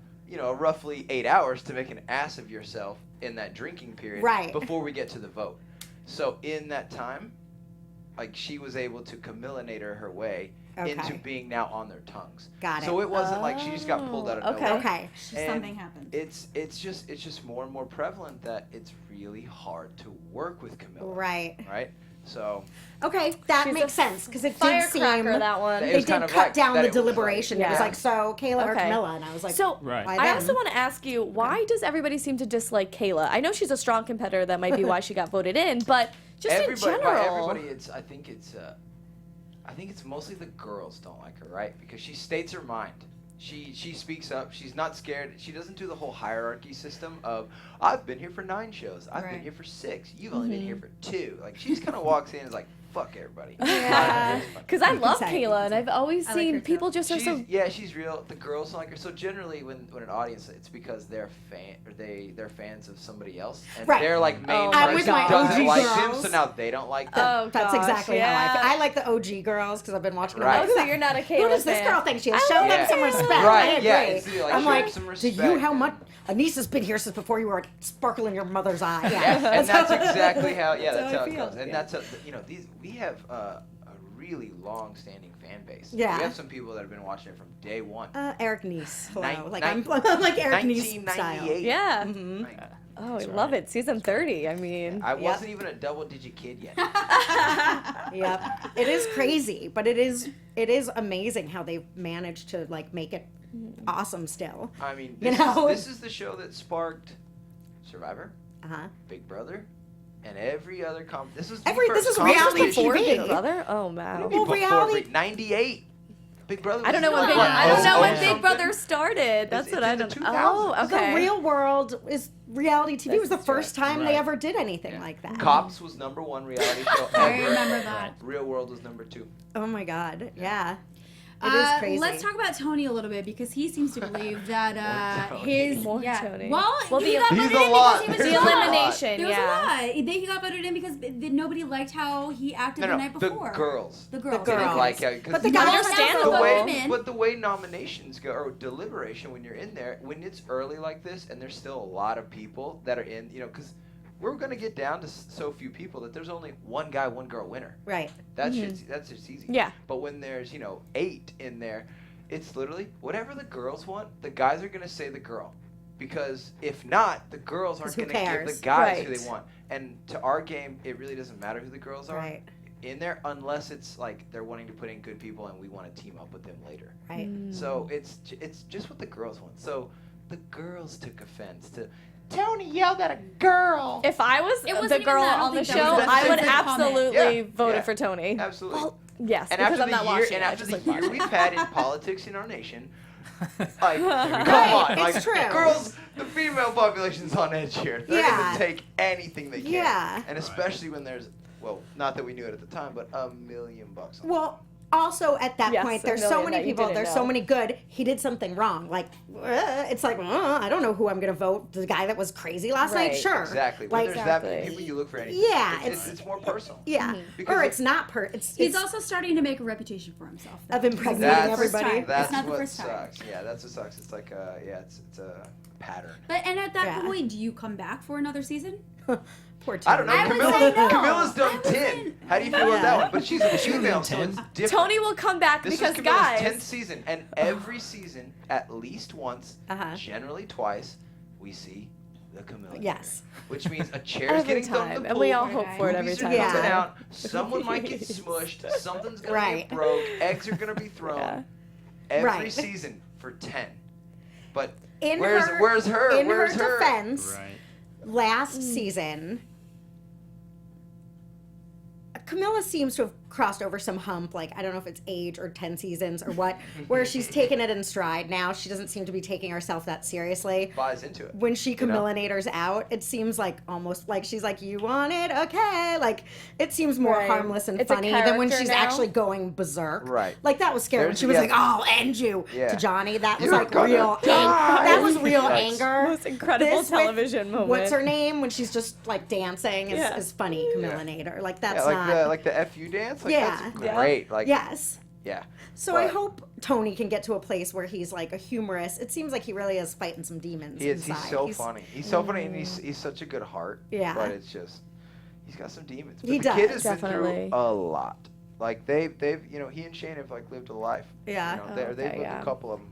Speaker 3: roughly 8 hours to make an ass of yourself in that drinking period
Speaker 5: Right.
Speaker 3: before we get to the vote. So in that time, she was able to Camillinator her way into
Speaker 5: Okay.
Speaker 3: being now on their tongues.
Speaker 5: Got it.
Speaker 3: So it wasn't like she just got pulled out of
Speaker 4: Okay.
Speaker 3: nowhere.
Speaker 5: Okay.
Speaker 3: And
Speaker 1: Something happened.
Speaker 3: It's just more and more prevalent that it's really hard to work with Camilla.
Speaker 5: Right.
Speaker 3: Right. So
Speaker 5: Okay, that
Speaker 4: She's
Speaker 5: makes
Speaker 4: a
Speaker 5: sense because it did seem
Speaker 4: Firecracker, that one.
Speaker 3: It
Speaker 5: they
Speaker 3: was
Speaker 5: did
Speaker 3: kind of
Speaker 5: cut
Speaker 3: like
Speaker 5: down
Speaker 3: that
Speaker 5: the
Speaker 3: it was like-
Speaker 5: deliberation. It was
Speaker 4: Yeah.
Speaker 5: like, so Kayla or
Speaker 4: Okay.
Speaker 5: Camilla, and I was like,
Speaker 4: So
Speaker 6: Right.
Speaker 5: why
Speaker 4: I
Speaker 5: them?
Speaker 4: also want to ask you, why does everybody seem to dislike Kayla? I know she's a strong competitor. That might be why she got voted in, but just in
Speaker 3: by
Speaker 4: general.
Speaker 3: everybody, I think it's mostly the girls don't like her, right? Because she states her mind. She speaks up. She's not scared. She doesn't do the whole hierarchy system of I've been here for 9 shows. I've been
Speaker 1: Right.
Speaker 3: here for 6. You've only been here for 2. Like she just kind of walks in and is like, fuck everybody.
Speaker 5: Yeah.
Speaker 4: Because I love
Speaker 5: say.
Speaker 4: Kayla, and I've always
Speaker 1: I like
Speaker 4: seen
Speaker 1: her too.
Speaker 4: people just are so.
Speaker 3: She's real. The girls don't like her. So generally, when an audience, it's because they're they're fans of somebody else, and
Speaker 5: Right.
Speaker 3: their main
Speaker 4: Oh
Speaker 5: I'm
Speaker 3: person
Speaker 5: with my
Speaker 3: doesn't
Speaker 5: OG
Speaker 3: like them,
Speaker 5: girls.
Speaker 3: so now they don't like them.
Speaker 4: Oh,
Speaker 5: That's
Speaker 4: gosh,
Speaker 5: exactly how
Speaker 4: yeah.
Speaker 5: I like the OG girls because I've been watching them.
Speaker 3: Right.
Speaker 5: Like,
Speaker 4: Oh, so you're not a Kayla
Speaker 5: Who does this
Speaker 4: fan.
Speaker 5: girl think she is?
Speaker 4: I
Speaker 5: Show
Speaker 4: like
Speaker 5: them some
Speaker 4: Kayla.
Speaker 5: respect.
Speaker 3: Right,
Speaker 5: I agree.
Speaker 3: yeah, it's like,
Speaker 5: I'm
Speaker 3: show
Speaker 5: like,
Speaker 3: some
Speaker 5: do
Speaker 3: respect.
Speaker 5: you how much? Anissa's been here since before you were a sparkle in your mother's eye.
Speaker 3: Yeah, and that's exactly how. Yeah, that's
Speaker 5: how
Speaker 3: how
Speaker 5: I
Speaker 3: it
Speaker 5: feel.
Speaker 3: goes. And
Speaker 5: Yeah.
Speaker 3: that's we have a really long-standing fan base.
Speaker 5: Yeah.
Speaker 3: We have some people that have been watching it from day one.
Speaker 5: Eric Nice. Hello.
Speaker 3: Nin-
Speaker 5: Like
Speaker 3: nin-
Speaker 5: I'm like Eric Nice style.
Speaker 3: 1998.
Speaker 4: Yeah.
Speaker 5: Mhm.
Speaker 3: Like,
Speaker 4: Oh, I
Speaker 6: That's
Speaker 4: love
Speaker 6: right.
Speaker 4: it. Season 30. I mean.
Speaker 3: I wasn't even a double-digit kid yet.
Speaker 5: Yep. It is crazy, but it is amazing how they've managed to like make it awesome still.
Speaker 3: I mean,
Speaker 5: You
Speaker 3: this,
Speaker 5: know?
Speaker 3: this is the show that sparked Survivor,
Speaker 5: Uh-huh.
Speaker 3: Big Brother, and every other This is
Speaker 5: This is
Speaker 3: first
Speaker 5: reality
Speaker 3: competition.
Speaker 4: Before
Speaker 5: TV.
Speaker 4: Big Brother? Oh, wow.
Speaker 5: Well, reality-
Speaker 3: 98. Big Brother.
Speaker 4: I don't
Speaker 3: was
Speaker 4: know when Big,
Speaker 3: what,
Speaker 4: I don't know when
Speaker 3: 00
Speaker 4: Big
Speaker 3: something?
Speaker 4: Brother started. That's
Speaker 3: It's
Speaker 4: what I
Speaker 3: in the
Speaker 4: don't.
Speaker 3: 2000s.
Speaker 4: Oh, okay.
Speaker 5: The real world is reality TV. It was the
Speaker 4: That's
Speaker 5: first time they
Speaker 6: Right.
Speaker 5: ever did anything like that.
Speaker 3: Cops was #1 reality show
Speaker 1: I
Speaker 3: ever.
Speaker 1: remember that.
Speaker 3: Real World was #2.
Speaker 5: Oh my god. Yeah. It is crazy.
Speaker 1: Let's talk about Tony a little bit because he seems to believe that
Speaker 3: More Tony.
Speaker 1: his
Speaker 4: More
Speaker 1: yeah.
Speaker 4: Tony.
Speaker 1: Well,
Speaker 4: Well,
Speaker 1: he
Speaker 4: the-
Speaker 1: got
Speaker 3: He's
Speaker 1: voted
Speaker 3: a
Speaker 1: in
Speaker 3: lot.
Speaker 1: because he was
Speaker 3: There's
Speaker 4: The
Speaker 3: a lot.
Speaker 4: elimination,
Speaker 1: There was
Speaker 4: yeah.
Speaker 1: a lot. He got voted in because nobody liked how he acted the night before.
Speaker 3: The girls.
Speaker 1: The girls.
Speaker 5: girls.
Speaker 3: Didn't like how,
Speaker 5: But the
Speaker 3: you
Speaker 5: guys
Speaker 3: know,
Speaker 4: Understandable.
Speaker 3: the way,
Speaker 1: Women.
Speaker 3: but the way nominations go, or deliberation when you're in there, when it's early like this, and there's still a lot of people that are in, because we're gonna get down to so few people that there's only one guy, one girl winner.
Speaker 5: Right.
Speaker 3: That's just easy.
Speaker 4: Yeah.
Speaker 3: But when there's 8 in there, it's literally whatever the girls want, the guys are gonna say the girl, because if not, the girls aren't
Speaker 5: 'Cause who
Speaker 3: gonna give
Speaker 5: cares?
Speaker 3: the guys who
Speaker 4: Right.
Speaker 3: they want. And to our game, it really doesn't matter who the girls are
Speaker 5: Right.
Speaker 3: in there, unless it's like they're wanting to put in good people and we want to team up with them later.
Speaker 5: Right.
Speaker 3: So it's just what the girls want. So the girls took offense to Tony yelled at a girl.
Speaker 4: If I was
Speaker 1: It wasn't
Speaker 4: the
Speaker 1: even
Speaker 4: girl
Speaker 1: that. I don't
Speaker 4: on the
Speaker 1: think that
Speaker 4: show,
Speaker 3: was-
Speaker 4: I would
Speaker 3: that's a
Speaker 1: good comment.
Speaker 4: absolutely
Speaker 3: Yeah,
Speaker 4: voted
Speaker 3: yeah.
Speaker 4: for Tony.
Speaker 3: Absolutely.
Speaker 4: Well, yes,
Speaker 3: and
Speaker 4: because
Speaker 3: after
Speaker 4: I'm not
Speaker 3: the year,
Speaker 4: watching.
Speaker 3: and
Speaker 4: I
Speaker 3: after
Speaker 4: just
Speaker 3: the
Speaker 4: like
Speaker 3: year
Speaker 4: watching.
Speaker 3: we've had in politics in our nation, like come
Speaker 5: Right,
Speaker 3: on,
Speaker 5: it's
Speaker 3: like
Speaker 5: true.
Speaker 3: girls, the female population's on edge here. They're
Speaker 5: Yeah.
Speaker 3: gonna take anything they can.
Speaker 5: Yeah.
Speaker 3: And especially when there's, well, not that we knew it at the time, but $1 million on it.
Speaker 5: Well, also at that
Speaker 4: Yes,
Speaker 5: point,
Speaker 4: a
Speaker 5: there's so
Speaker 4: million
Speaker 5: many
Speaker 4: that you
Speaker 5: people.
Speaker 4: didn't
Speaker 5: There's so
Speaker 4: know.
Speaker 5: many good. He did something wrong. Like it's like I don't know who I'm gonna vote. The guy that was crazy last night.
Speaker 4: Right.
Speaker 5: Sure.
Speaker 3: Exactly. When
Speaker 5: Like
Speaker 3: there's that many
Speaker 4: Exactly.
Speaker 3: people, you look for anything.
Speaker 5: Yeah,
Speaker 3: It's more personal.
Speaker 5: yeah.
Speaker 3: Because
Speaker 5: Or
Speaker 3: it-
Speaker 5: it's not
Speaker 1: He's
Speaker 5: it's
Speaker 1: also starting to make a reputation for himself. though.
Speaker 5: Of impregnating
Speaker 3: That's,
Speaker 5: everybody.
Speaker 3: That's
Speaker 1: It's not the
Speaker 3: what
Speaker 1: first time.
Speaker 3: sucks. Yeah, that's what sucks. It's like it's a pattern.
Speaker 1: But and at that
Speaker 5: Yeah.
Speaker 1: point, do you come back for another season?
Speaker 5: poor
Speaker 3: I don't know.
Speaker 1: I would
Speaker 3: Camilla,
Speaker 1: say no.
Speaker 3: Camilla's done
Speaker 1: I would
Speaker 3: 10.
Speaker 1: say-
Speaker 3: How do you feel about
Speaker 5: Yeah.
Speaker 3: that one? But she's a female, so
Speaker 6: 10.
Speaker 3: it's different.
Speaker 4: Tony will come back
Speaker 3: This
Speaker 4: because
Speaker 3: is Camilla's
Speaker 4: guys.
Speaker 3: 10th season, and every season, at least once,
Speaker 5: Uh-huh.
Speaker 3: generally twice, we see the Camilla.
Speaker 5: Yes.
Speaker 3: Which means a chair's
Speaker 4: Every
Speaker 3: getting thrown in
Speaker 4: time,
Speaker 3: the
Speaker 4: and
Speaker 3: pool.
Speaker 4: we all hope for it every
Speaker 3: movies
Speaker 4: time.
Speaker 3: are coming
Speaker 5: Yeah.
Speaker 3: out. Someone might get smushed. Something's gonna
Speaker 5: Right.
Speaker 3: get broke. Eggs are gonna be thrown.
Speaker 4: Yeah.
Speaker 3: Every
Speaker 5: Right.
Speaker 3: season for 10. But
Speaker 5: In
Speaker 3: where's
Speaker 5: her,
Speaker 3: where's her?
Speaker 5: In
Speaker 3: Where's
Speaker 5: her
Speaker 3: her?
Speaker 5: defense,
Speaker 6: Right.
Speaker 5: last season, Camilla seems to have crossed over some hump, like I don't know if it's age or 10 seasons or what, where she's taken it in stride. Now she doesn't seem to be taking herself that seriously.
Speaker 3: Buys into it.
Speaker 5: When she Camillinators out, it seems like almost like she's like, you want it? Okay. Like, it seems more
Speaker 4: Right.
Speaker 5: harmless and
Speaker 4: It's a
Speaker 5: funny than when
Speaker 4: character
Speaker 5: she's
Speaker 4: now.
Speaker 5: actually going berserk.
Speaker 3: Right.
Speaker 5: Like, that was scary when
Speaker 3: There's-
Speaker 5: she was
Speaker 3: yeah.
Speaker 5: like, I'll end you
Speaker 3: Yeah.
Speaker 5: to Johnny. That was
Speaker 3: You're
Speaker 5: like
Speaker 3: gonna
Speaker 5: real
Speaker 3: die.
Speaker 5: That was real
Speaker 3: Nice.
Speaker 5: anger.
Speaker 4: Most incredible
Speaker 5: This with-
Speaker 4: television moment.
Speaker 5: What's her name? When she's just like dancing is,
Speaker 4: Yeah.
Speaker 5: is funny, Camillinator. Like, that's
Speaker 3: Yeah, like
Speaker 5: not.
Speaker 3: the FU dance. Like,
Speaker 5: Yeah.
Speaker 3: that's
Speaker 4: Yeah.
Speaker 3: great. Like,
Speaker 5: Yes.
Speaker 3: yeah.
Speaker 5: So I
Speaker 3: But
Speaker 5: hope Tony can get to a place where he's like a humorous. It seems like he really is fighting some demons
Speaker 3: he is.
Speaker 5: inside.
Speaker 3: He's so funny. He's so funny, and he's such a good heart.
Speaker 5: Yeah.
Speaker 3: But it's just he's got some demons. But
Speaker 5: He
Speaker 3: the kid
Speaker 5: does.
Speaker 3: has been
Speaker 4: Definitely.
Speaker 3: through a lot. Like they've he and Shane have like lived a life.
Speaker 5: Yeah.
Speaker 3: You know,
Speaker 4: Oh,
Speaker 3: they've
Speaker 4: okay,
Speaker 3: lived
Speaker 4: yeah.
Speaker 3: a couple of them,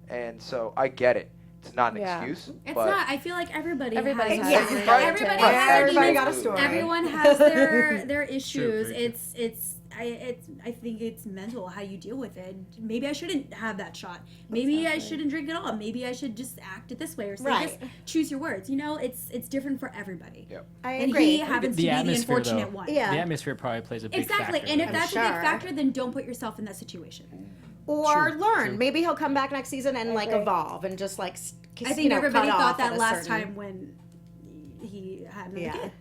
Speaker 3: and so I get it. It's not an
Speaker 4: Yeah.
Speaker 3: excuse.
Speaker 1: It's
Speaker 3: but
Speaker 1: not. I feel like everybody
Speaker 4: Everybody
Speaker 1: has.
Speaker 5: has
Speaker 1: Everybody
Speaker 5: it.
Speaker 1: has
Speaker 3: Right.
Speaker 1: their
Speaker 5: Everybody
Speaker 1: demons.
Speaker 5: got a story.
Speaker 1: Everyone has their issues.
Speaker 6: very true.
Speaker 1: I think it's mental how you deal with it. Maybe I shouldn't have that shot. Maybe I shouldn't drink at all. Maybe I should just act it this way or say
Speaker 5: Right.
Speaker 1: this. Choose your words. You know, it's different for everybody.
Speaker 3: Yep.
Speaker 5: I
Speaker 1: And
Speaker 5: agree.
Speaker 1: he happens to
Speaker 6: The
Speaker 1: be the
Speaker 6: atmosphere,
Speaker 1: unfortunate
Speaker 6: though.
Speaker 1: one.
Speaker 5: Yeah.
Speaker 6: The atmosphere probably plays a big
Speaker 1: Exactly.
Speaker 6: factor.
Speaker 1: And if
Speaker 5: I'm
Speaker 1: that's a
Speaker 5: sure.
Speaker 1: big factor, then don't put yourself in that situation.
Speaker 5: Or
Speaker 6: True,
Speaker 5: learn.
Speaker 6: true.
Speaker 5: Maybe he'll come back next season and like
Speaker 4: agree.
Speaker 5: evolve and just like
Speaker 1: I think everybody
Speaker 5: cut
Speaker 1: thought
Speaker 5: off
Speaker 1: that
Speaker 5: at a
Speaker 1: last
Speaker 5: certain-
Speaker 1: time when he had another
Speaker 5: Yeah.
Speaker 1: kid.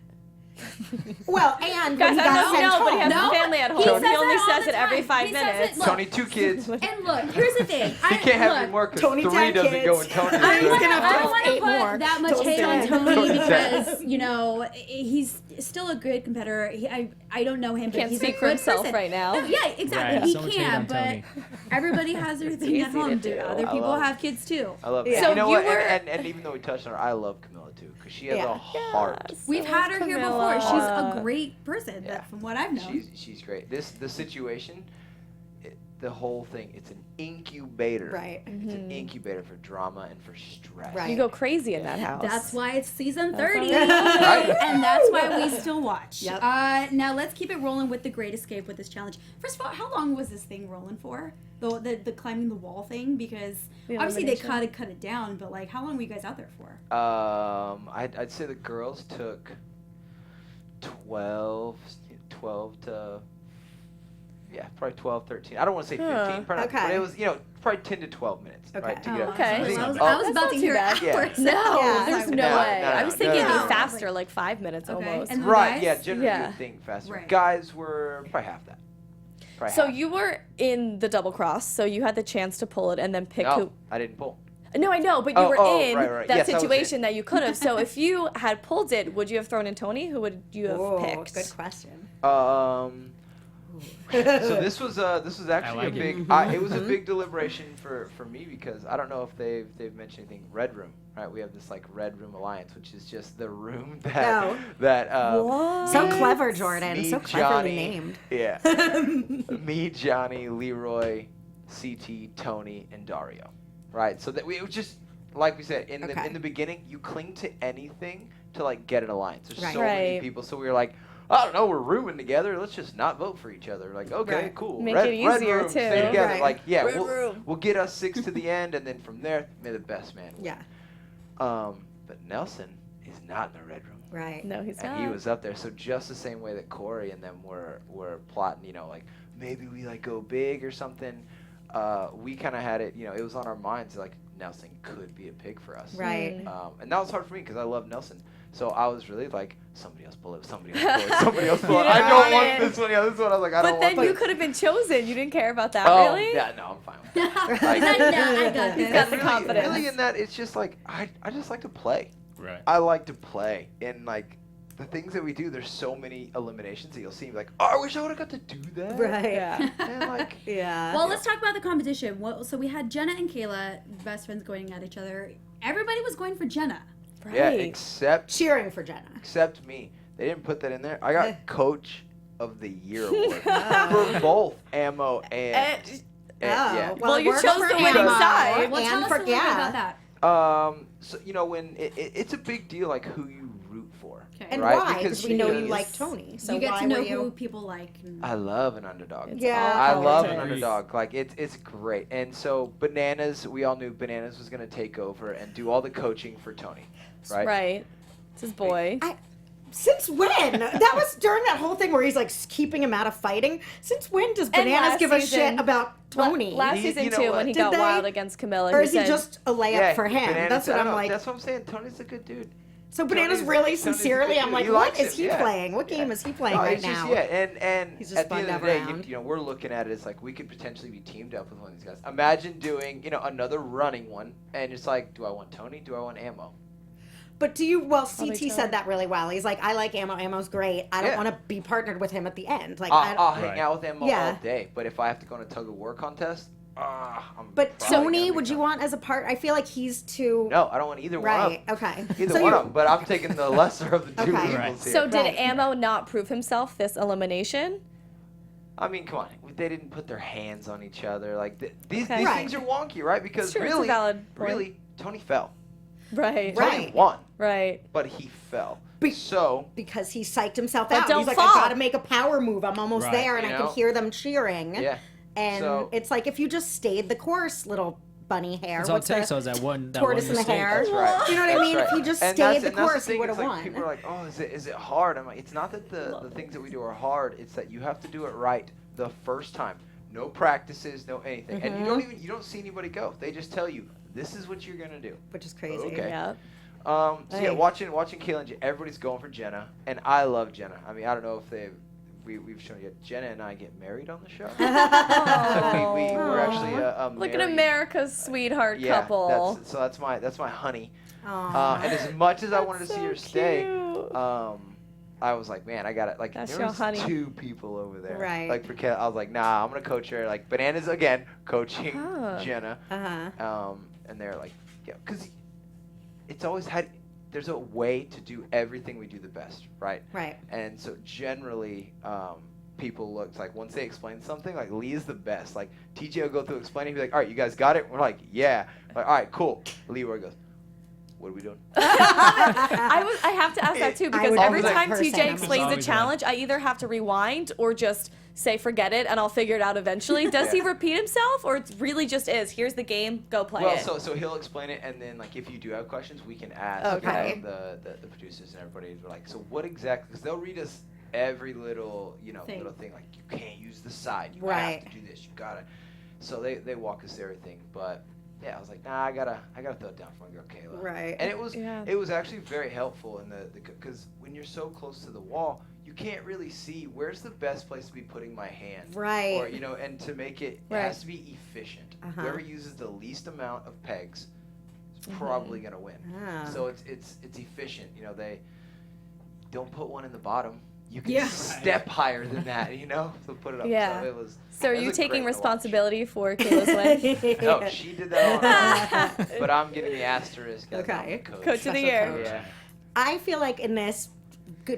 Speaker 5: Well, and
Speaker 4: Guys,
Speaker 5: when he
Speaker 4: I
Speaker 5: got
Speaker 4: know,
Speaker 5: sent
Speaker 4: no, but he
Speaker 5: home.
Speaker 4: has
Speaker 1: No,
Speaker 4: a family at home.
Speaker 1: he
Speaker 4: He,
Speaker 1: says
Speaker 4: only
Speaker 1: that all
Speaker 4: says
Speaker 1: the
Speaker 4: it every
Speaker 1: time.
Speaker 4: 5
Speaker 1: He says
Speaker 4: minutes.
Speaker 1: it- look,
Speaker 3: Tony, 2 kids.
Speaker 1: And look, here's the thing.
Speaker 3: He can't have any
Speaker 1: look,
Speaker 3: more because
Speaker 5: Tony's
Speaker 3: 3
Speaker 5: had
Speaker 3: doesn't go in
Speaker 5: kids.
Speaker 3: Tony's.
Speaker 1: I don't
Speaker 5: He's
Speaker 1: want to
Speaker 5: gonna have 8
Speaker 1: put
Speaker 5: more.
Speaker 1: that much
Speaker 5: Don't
Speaker 1: hate
Speaker 5: say
Speaker 1: on
Speaker 5: it.
Speaker 1: Tony
Speaker 3: Don't say
Speaker 1: because, you know, he's still a good competitor. I don't know him, but
Speaker 4: Can't
Speaker 1: he's
Speaker 4: speak
Speaker 1: a
Speaker 4: for
Speaker 1: good
Speaker 4: himself
Speaker 1: person.
Speaker 4: right now.
Speaker 1: No, yeah, exactly.
Speaker 6: Right,
Speaker 1: He
Speaker 6: so much hate
Speaker 1: can,
Speaker 6: on
Speaker 1: but
Speaker 6: Tony.
Speaker 1: everybody has their thing
Speaker 4: easy
Speaker 1: at home.
Speaker 4: to do.
Speaker 1: Other
Speaker 3: I
Speaker 1: people
Speaker 3: love
Speaker 1: have kids too.
Speaker 3: I love it.
Speaker 5: Yeah.
Speaker 3: And
Speaker 4: So
Speaker 3: you know
Speaker 4: you
Speaker 3: what?
Speaker 4: were-
Speaker 3: And even though we touched on her, I love Camilla too because she has
Speaker 5: Yeah.
Speaker 3: a heart.
Speaker 1: We've
Speaker 4: So
Speaker 1: had
Speaker 4: is
Speaker 1: her here
Speaker 4: Camilla.
Speaker 1: before. She's a great person,
Speaker 3: Yeah.
Speaker 1: from what I've known.
Speaker 3: She's great. The situation, the whole thing, it's an incubator.
Speaker 5: Right.
Speaker 3: It's an incubator for drama and for stress.
Speaker 5: Right.
Speaker 4: You go crazy in that house.
Speaker 1: That's why it's season
Speaker 4: That's
Speaker 1: 30.
Speaker 4: all
Speaker 3: right.
Speaker 1: And that's why we still watch.
Speaker 5: Yep.
Speaker 1: Now let's keep it rolling with the Great Escape with this challenge. First of all, how long was this thing rolling for? The climbing the wall thing? Because
Speaker 4: The
Speaker 1: obviously they
Speaker 4: elimination.
Speaker 1: cut it down, but like how long were you guys out there for?
Speaker 3: I'd say the girls took 12 to, yeah, probably 12, 13. I don't want to say 15,
Speaker 4: Huh.
Speaker 3: probably not, but
Speaker 5: Okay.
Speaker 3: it was, probably 10 to 12 minutes,
Speaker 5: Okay.
Speaker 3: right? To
Speaker 1: Oh,
Speaker 3: get
Speaker 4: okay.
Speaker 1: I was,
Speaker 3: thing
Speaker 1: I was,
Speaker 3: up.
Speaker 1: I was
Speaker 4: That's
Speaker 1: about
Speaker 4: not
Speaker 1: to
Speaker 4: too
Speaker 1: hear
Speaker 4: bad.
Speaker 3: Yeah.
Speaker 1: hours.
Speaker 4: No,
Speaker 5: Yeah,
Speaker 4: there's
Speaker 5: no,
Speaker 4: no,
Speaker 3: no,
Speaker 4: way.
Speaker 3: no,
Speaker 4: I was
Speaker 3: no,
Speaker 4: thinking
Speaker 3: no,
Speaker 4: it'd
Speaker 1: no.
Speaker 4: be faster, like 5 minutes
Speaker 1: Okay.
Speaker 4: almost.
Speaker 1: And the
Speaker 3: Right,
Speaker 1: guys?
Speaker 3: yeah, generally
Speaker 4: Yeah.
Speaker 3: you would think faster.
Speaker 1: Right.
Speaker 3: Guys were probably half that. Probably
Speaker 4: So
Speaker 3: half.
Speaker 4: you were in the double cross, so you had the chance to pull it and then pick
Speaker 3: No,
Speaker 4: who.
Speaker 3: I didn't pull.
Speaker 4: No, I know, but you
Speaker 3: Oh,
Speaker 4: were
Speaker 3: oh,
Speaker 4: in
Speaker 3: right.
Speaker 4: that
Speaker 3: Yes, I was
Speaker 4: situation
Speaker 3: in.
Speaker 4: that you could have. So if you had pulled it, would you have thrown in Tony? Who would you have
Speaker 5: Whoa,
Speaker 4: picked?
Speaker 5: good question.
Speaker 3: So this was actually
Speaker 6: like
Speaker 3: a
Speaker 6: it.
Speaker 3: big it was a big deliberation for me because I don't know if they've mentioned anything. Red Room, right? We have this like Red Room Alliance, which is just the room that
Speaker 5: No.
Speaker 3: that
Speaker 5: So
Speaker 3: me-
Speaker 5: clever, Jordan.
Speaker 3: me,
Speaker 5: So cleverly
Speaker 3: Johnny,
Speaker 5: named.
Speaker 3: Yeah. Me, Johnny, Leroy, CT, Tony, and Dario. Right? So that it was just like we said in
Speaker 5: Okay.
Speaker 3: the beginning, you cling to anything to like get an alliance. There's
Speaker 5: Right.
Speaker 3: so many
Speaker 4: Right.
Speaker 3: people, so we were like, I don't know, we're rooming together. Let's just not vote for each other. Like, okay,
Speaker 5: Right.
Speaker 3: cool.
Speaker 4: Make
Speaker 3: red,
Speaker 4: it
Speaker 3: red
Speaker 4: easier,
Speaker 3: room,
Speaker 4: too.
Speaker 3: stay together.
Speaker 5: Right.
Speaker 3: Like, yeah,
Speaker 4: Red room.
Speaker 3: we'll get us 6 to the end, and then from there, may the best man win.
Speaker 5: Yeah.
Speaker 3: But Nelson is not in the red room.
Speaker 5: Right.
Speaker 4: No, he's
Speaker 3: And
Speaker 4: not.
Speaker 3: he was up there, so just the same way that Corey and them were plotting, you know, like maybe we like go big or something. We kind of had it, you know, it was on our minds like Nelson could be a pick for us.
Speaker 5: Right.
Speaker 3: And that was hard for me because I love Nelson. So I was really like, somebody else pull it, somebody else pull it, somebody else pull it.
Speaker 4: You
Speaker 3: I
Speaker 4: didn't
Speaker 3: don't
Speaker 4: want
Speaker 3: want
Speaker 4: it.
Speaker 3: this one. Yeah, this one. I was like, I
Speaker 4: But
Speaker 3: don't
Speaker 4: then
Speaker 3: want
Speaker 4: you
Speaker 3: this.
Speaker 4: could have been chosen. You didn't care about that,
Speaker 3: Oh,
Speaker 4: really?
Speaker 3: yeah, no, I'm fine with that.
Speaker 1: No, I got
Speaker 4: He's
Speaker 1: this.
Speaker 4: got the
Speaker 3: really,
Speaker 4: confidence.
Speaker 3: Really in that, it's just like, I just like to play.
Speaker 6: Right.
Speaker 3: I like to play. And like, the things that we do, there's so many eliminations that you'll see like, oh, I wish I would have got to do that.
Speaker 5: Right.
Speaker 4: Yeah.
Speaker 3: And like,
Speaker 5: Yeah.
Speaker 1: Well, let's talk about the competition. So we had Jenna and Kayla, best friends, going at each other. Everybody was going for Jenna.
Speaker 4: Right.
Speaker 3: yeah, except
Speaker 5: Cheering for Jenna.
Speaker 3: me. They didn't put that in there. I got
Speaker 5: Eh.
Speaker 3: Coach of the Year award for both ammo and
Speaker 5: Oh,
Speaker 3: yeah.
Speaker 4: Well, you
Speaker 5: we're
Speaker 4: chose
Speaker 5: for
Speaker 4: the winning
Speaker 5: ammo
Speaker 4: side.
Speaker 1: Well, tell
Speaker 5: and
Speaker 1: us
Speaker 5: for
Speaker 1: a little bit about
Speaker 5: yeah.
Speaker 1: that.
Speaker 3: So you know when it's a big deal like who you root for.
Speaker 1: Okay.
Speaker 5: And
Speaker 3: right?
Speaker 5: why? Because we know you
Speaker 3: because
Speaker 5: like Tony. So
Speaker 1: you get
Speaker 5: why
Speaker 1: to know
Speaker 5: were you?
Speaker 1: who people like. And
Speaker 3: I love an underdog.
Speaker 4: It's
Speaker 5: Yeah.
Speaker 3: I
Speaker 4: all
Speaker 3: love an
Speaker 4: politics.
Speaker 3: underdog. Like it's great. And so Bananas, we all knew Bananas was gonna take over and do all the coaching for Tony, right?
Speaker 4: Right. It's his boy.
Speaker 5: Since when? That was during that whole thing where he's like keeping him out of fighting. Since when does Bananas
Speaker 4: last
Speaker 5: give a
Speaker 4: season-
Speaker 5: shit about Tony?
Speaker 4: Last
Speaker 3: You
Speaker 4: season
Speaker 3: know
Speaker 4: too,
Speaker 3: what?
Speaker 4: when he
Speaker 5: Did
Speaker 4: got
Speaker 5: they?
Speaker 4: wild against Camilla,
Speaker 5: Or
Speaker 4: he
Speaker 5: is he
Speaker 4: said,
Speaker 5: just a layup for him?
Speaker 3: Bananas,
Speaker 5: That's what
Speaker 3: I
Speaker 5: I'm
Speaker 3: don't know,
Speaker 5: like.
Speaker 3: That's what I'm saying. Tony's a good dude.
Speaker 5: So Bananas
Speaker 3: Tony's-
Speaker 5: really
Speaker 3: Tony's a
Speaker 5: sincerely,
Speaker 3: good
Speaker 5: I'm
Speaker 3: dude.
Speaker 5: like,
Speaker 3: He
Speaker 5: what
Speaker 3: likes
Speaker 5: is
Speaker 3: him,
Speaker 5: he
Speaker 3: yeah.
Speaker 5: playing? What game is he playing
Speaker 3: No,
Speaker 5: right
Speaker 3: it's just,
Speaker 5: now?
Speaker 3: and
Speaker 5: He's just
Speaker 3: at the end
Speaker 5: fun
Speaker 3: of
Speaker 5: to
Speaker 3: the
Speaker 5: have
Speaker 3: day,
Speaker 5: around.
Speaker 3: you know, we're looking at it. It's like we could potentially be teamed up with one of these guys. Imagine doing, you know, another running one, and it's like, do I want Tony? Do I want Ammo?
Speaker 5: But do you? Well,
Speaker 4: Probably
Speaker 5: CT said that really well. He's like, I like Ammo. Ammo's great. I don't
Speaker 3: Yeah.
Speaker 5: want to be partnered with him at the end. Like,
Speaker 3: I'll hang
Speaker 6: Right.
Speaker 3: out with Ammo
Speaker 5: Yeah.
Speaker 3: all day, but if I have to go on a tug of war contest, I'm
Speaker 5: But
Speaker 3: probably
Speaker 5: Tony,
Speaker 3: gonna be
Speaker 5: would you
Speaker 3: done.
Speaker 5: want as a part? I feel like he's too.
Speaker 3: No, I don't want either
Speaker 5: Right.
Speaker 3: one of them.
Speaker 5: Okay.
Speaker 3: Either
Speaker 5: So
Speaker 3: one
Speaker 5: you-
Speaker 3: of them, but I'm taking the lesser of the two
Speaker 5: Okay.
Speaker 3: evils
Speaker 6: Right.
Speaker 3: here.
Speaker 4: So did
Speaker 5: Right.
Speaker 4: Ammo not prove himself this elimination?
Speaker 3: I mean, come on. They didn't put their hands on each other. Like these
Speaker 4: Okay.
Speaker 5: Right.
Speaker 3: things are wonky, right? Because
Speaker 4: It's true, it's a
Speaker 3: really,
Speaker 4: valid point.
Speaker 3: really, Tony fell.
Speaker 4: Right.
Speaker 5: Right.
Speaker 3: Tony won,
Speaker 4: Right.
Speaker 3: but he fell.
Speaker 5: Be-
Speaker 3: So
Speaker 5: Because he psyched himself
Speaker 4: But
Speaker 5: out.
Speaker 4: don't
Speaker 5: He's like,
Speaker 4: fall.
Speaker 5: I gotta make a power move. I'm almost
Speaker 6: Right.
Speaker 5: there, and
Speaker 3: You
Speaker 5: I
Speaker 3: know?
Speaker 5: can hear them cheering.
Speaker 3: yeah,
Speaker 5: And
Speaker 3: So-
Speaker 5: it's like if you just stayed the course, little bunny hair.
Speaker 6: That's all it
Speaker 5: What's
Speaker 6: takes.
Speaker 5: the
Speaker 6: So is that one
Speaker 5: tortoise in the
Speaker 6: mistake.
Speaker 5: hair?
Speaker 3: that's right.
Speaker 5: You know what I
Speaker 3: That's
Speaker 5: mean?
Speaker 3: right.
Speaker 5: If he just
Speaker 3: And
Speaker 5: stayed
Speaker 3: that's-
Speaker 5: the
Speaker 3: and that's
Speaker 5: course, he
Speaker 3: thing,
Speaker 5: would
Speaker 3: it's
Speaker 5: have
Speaker 3: like,
Speaker 5: won.
Speaker 3: People are like, oh, is it hard? I'm like, it's not that the things that we do are hard. It's that you have to do it right the first time. No practices, no anything, and
Speaker 5: Mm-hmm.
Speaker 3: you don't see anybody go. They just tell you this is what you're gonna do.
Speaker 5: Which is crazy.
Speaker 3: Okay.
Speaker 4: Yeah.
Speaker 3: So yeah,
Speaker 5: Hey.
Speaker 3: watching Kayla and everybody's going for Jenna, and I love Jenna. I mean, I don't know if we've shown you yet. Jenna and I get married on the show. So we were actually a
Speaker 4: Look at
Speaker 3: married-
Speaker 4: America's sweetheart
Speaker 3: yeah,
Speaker 4: couple.
Speaker 3: that's my honey.
Speaker 5: Aw.
Speaker 3: And as much as I wanted to see
Speaker 4: so
Speaker 3: her stay,
Speaker 4: cute.
Speaker 3: I was like, man, I got it. Like
Speaker 4: That's
Speaker 3: there
Speaker 4: your
Speaker 3: was
Speaker 4: honey.
Speaker 3: 2 people over there.
Speaker 5: Right.
Speaker 3: Like for Kayla, I was like, nah, I'm gonna coach her. Like Bananas again, coaching
Speaker 4: Huh.
Speaker 3: Jenna.
Speaker 5: Uh-huh.
Speaker 3: And they're like, yeah, because it's always had. There's a way to do everything we do the best, right?
Speaker 5: Right.
Speaker 3: And so generally, people look like once they explain something, like Lee is the best. Like TJ will go through explaining, be like, all right, you guys got it? We're like, yeah. Like, all right, cool. Lee where goes, what are we doing?
Speaker 4: I have to ask that too
Speaker 5: I
Speaker 4: because
Speaker 5: would
Speaker 4: every
Speaker 5: be that
Speaker 4: time
Speaker 5: person.
Speaker 4: TJ
Speaker 5: I'm
Speaker 4: explains a
Speaker 6: always
Speaker 4: challenge, I either have to rewind or just say forget it and I'll figure it out eventually. Does he
Speaker 3: Yeah.
Speaker 4: repeat himself or it really just is here's the game, go play
Speaker 3: Well,
Speaker 4: it?
Speaker 3: so he'll explain it, and then like if you do have questions, we can ask
Speaker 4: Okay.
Speaker 3: the producers and everybody. We're like, so what exactly? Because they'll read us every little little thing like you can't use the side, you
Speaker 5: Right.
Speaker 3: have to do this, you gotta. So they walk us through everything, but yeah, I was like, nah, I gotta throw it down for my girl Kayla.
Speaker 5: Right.
Speaker 3: And it was
Speaker 4: Yeah.
Speaker 3: actually very helpful in the because when you're so close to the wall, you can't really see where's the best place to be putting my hand.
Speaker 5: Right.
Speaker 3: Or and to make it
Speaker 4: Right.
Speaker 3: has to be efficient.
Speaker 5: Uh-huh.
Speaker 3: Whoever uses the least amount of pegs is probably gonna win.
Speaker 5: Ah.
Speaker 3: So it's efficient. They don't put one in the bottom. You can
Speaker 1: Yeah.
Speaker 3: step higher than that. So put it up.
Speaker 4: Yeah.
Speaker 3: So it was.
Speaker 4: So are
Speaker 3: it
Speaker 4: you
Speaker 3: was a great
Speaker 4: taking
Speaker 3: to watch.
Speaker 4: responsibility for Kayla's win?
Speaker 3: No, she did that on her own. But I'm getting the asterisk. as I'm
Speaker 5: Okay.
Speaker 3: the coach.
Speaker 4: Coach of the
Speaker 5: Special
Speaker 4: year.
Speaker 5: coach.
Speaker 3: Yeah.
Speaker 5: I feel like in this,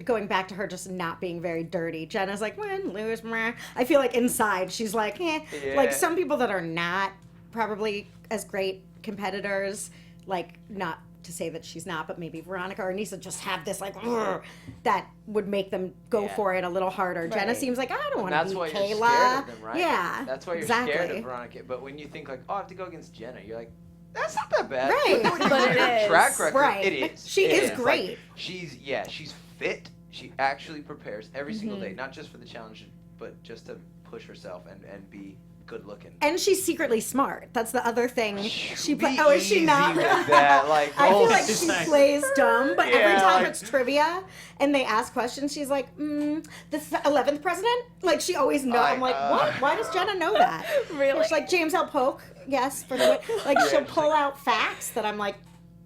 Speaker 5: going back to her just not being very dirty, Jenna's like, win, lose, meh. I feel like inside she's like, eh.
Speaker 3: Yeah.
Speaker 5: Like some people that are not probably as great competitors, like not to say that she's not, but maybe Veronica or Nisa just have this like, "Ugh," that would make them go
Speaker 3: Yeah.
Speaker 5: for it a little harder. Jenna
Speaker 4: Right.
Speaker 5: seems like, I don't want to
Speaker 3: That's
Speaker 5: beat
Speaker 3: why you're
Speaker 5: Kayla.
Speaker 3: scared of them, right?
Speaker 5: Yeah.
Speaker 3: That's why you're
Speaker 5: exactly.
Speaker 3: scared of Veronica. But when you think like, oh, I have to go against Jenna, you're like, that's not that bad.
Speaker 5: Right.
Speaker 3: But then when you
Speaker 4: But
Speaker 3: look at
Speaker 4: it
Speaker 3: her
Speaker 4: is.
Speaker 3: track record,
Speaker 5: Right.
Speaker 3: it is.
Speaker 5: She
Speaker 3: It
Speaker 5: is
Speaker 3: Like,
Speaker 5: great.
Speaker 3: she's fit. She actually prepares every single
Speaker 5: Mm-hmm.
Speaker 3: day, not just for the challenge, but just to push herself and be good looking.
Speaker 5: And she's secretly smart. That's the other thing. She
Speaker 3: Be
Speaker 5: oh, is she
Speaker 3: easy
Speaker 5: not?
Speaker 3: with that. Like,
Speaker 5: I feel
Speaker 3: oh,
Speaker 5: like
Speaker 6: She's
Speaker 5: she
Speaker 6: like-
Speaker 5: plays dumb, but every
Speaker 3: Yeah,
Speaker 5: time
Speaker 3: like-
Speaker 5: it's trivia and they ask questions, she's like, the 11th president? Like, she always knows. I'm like, what? Why does Jenna know that?
Speaker 4: Really?
Speaker 5: She's like, James L. Polk, yes, for the win. Like, she'll
Speaker 3: she's
Speaker 5: pull
Speaker 3: like-
Speaker 5: out facts that I'm like,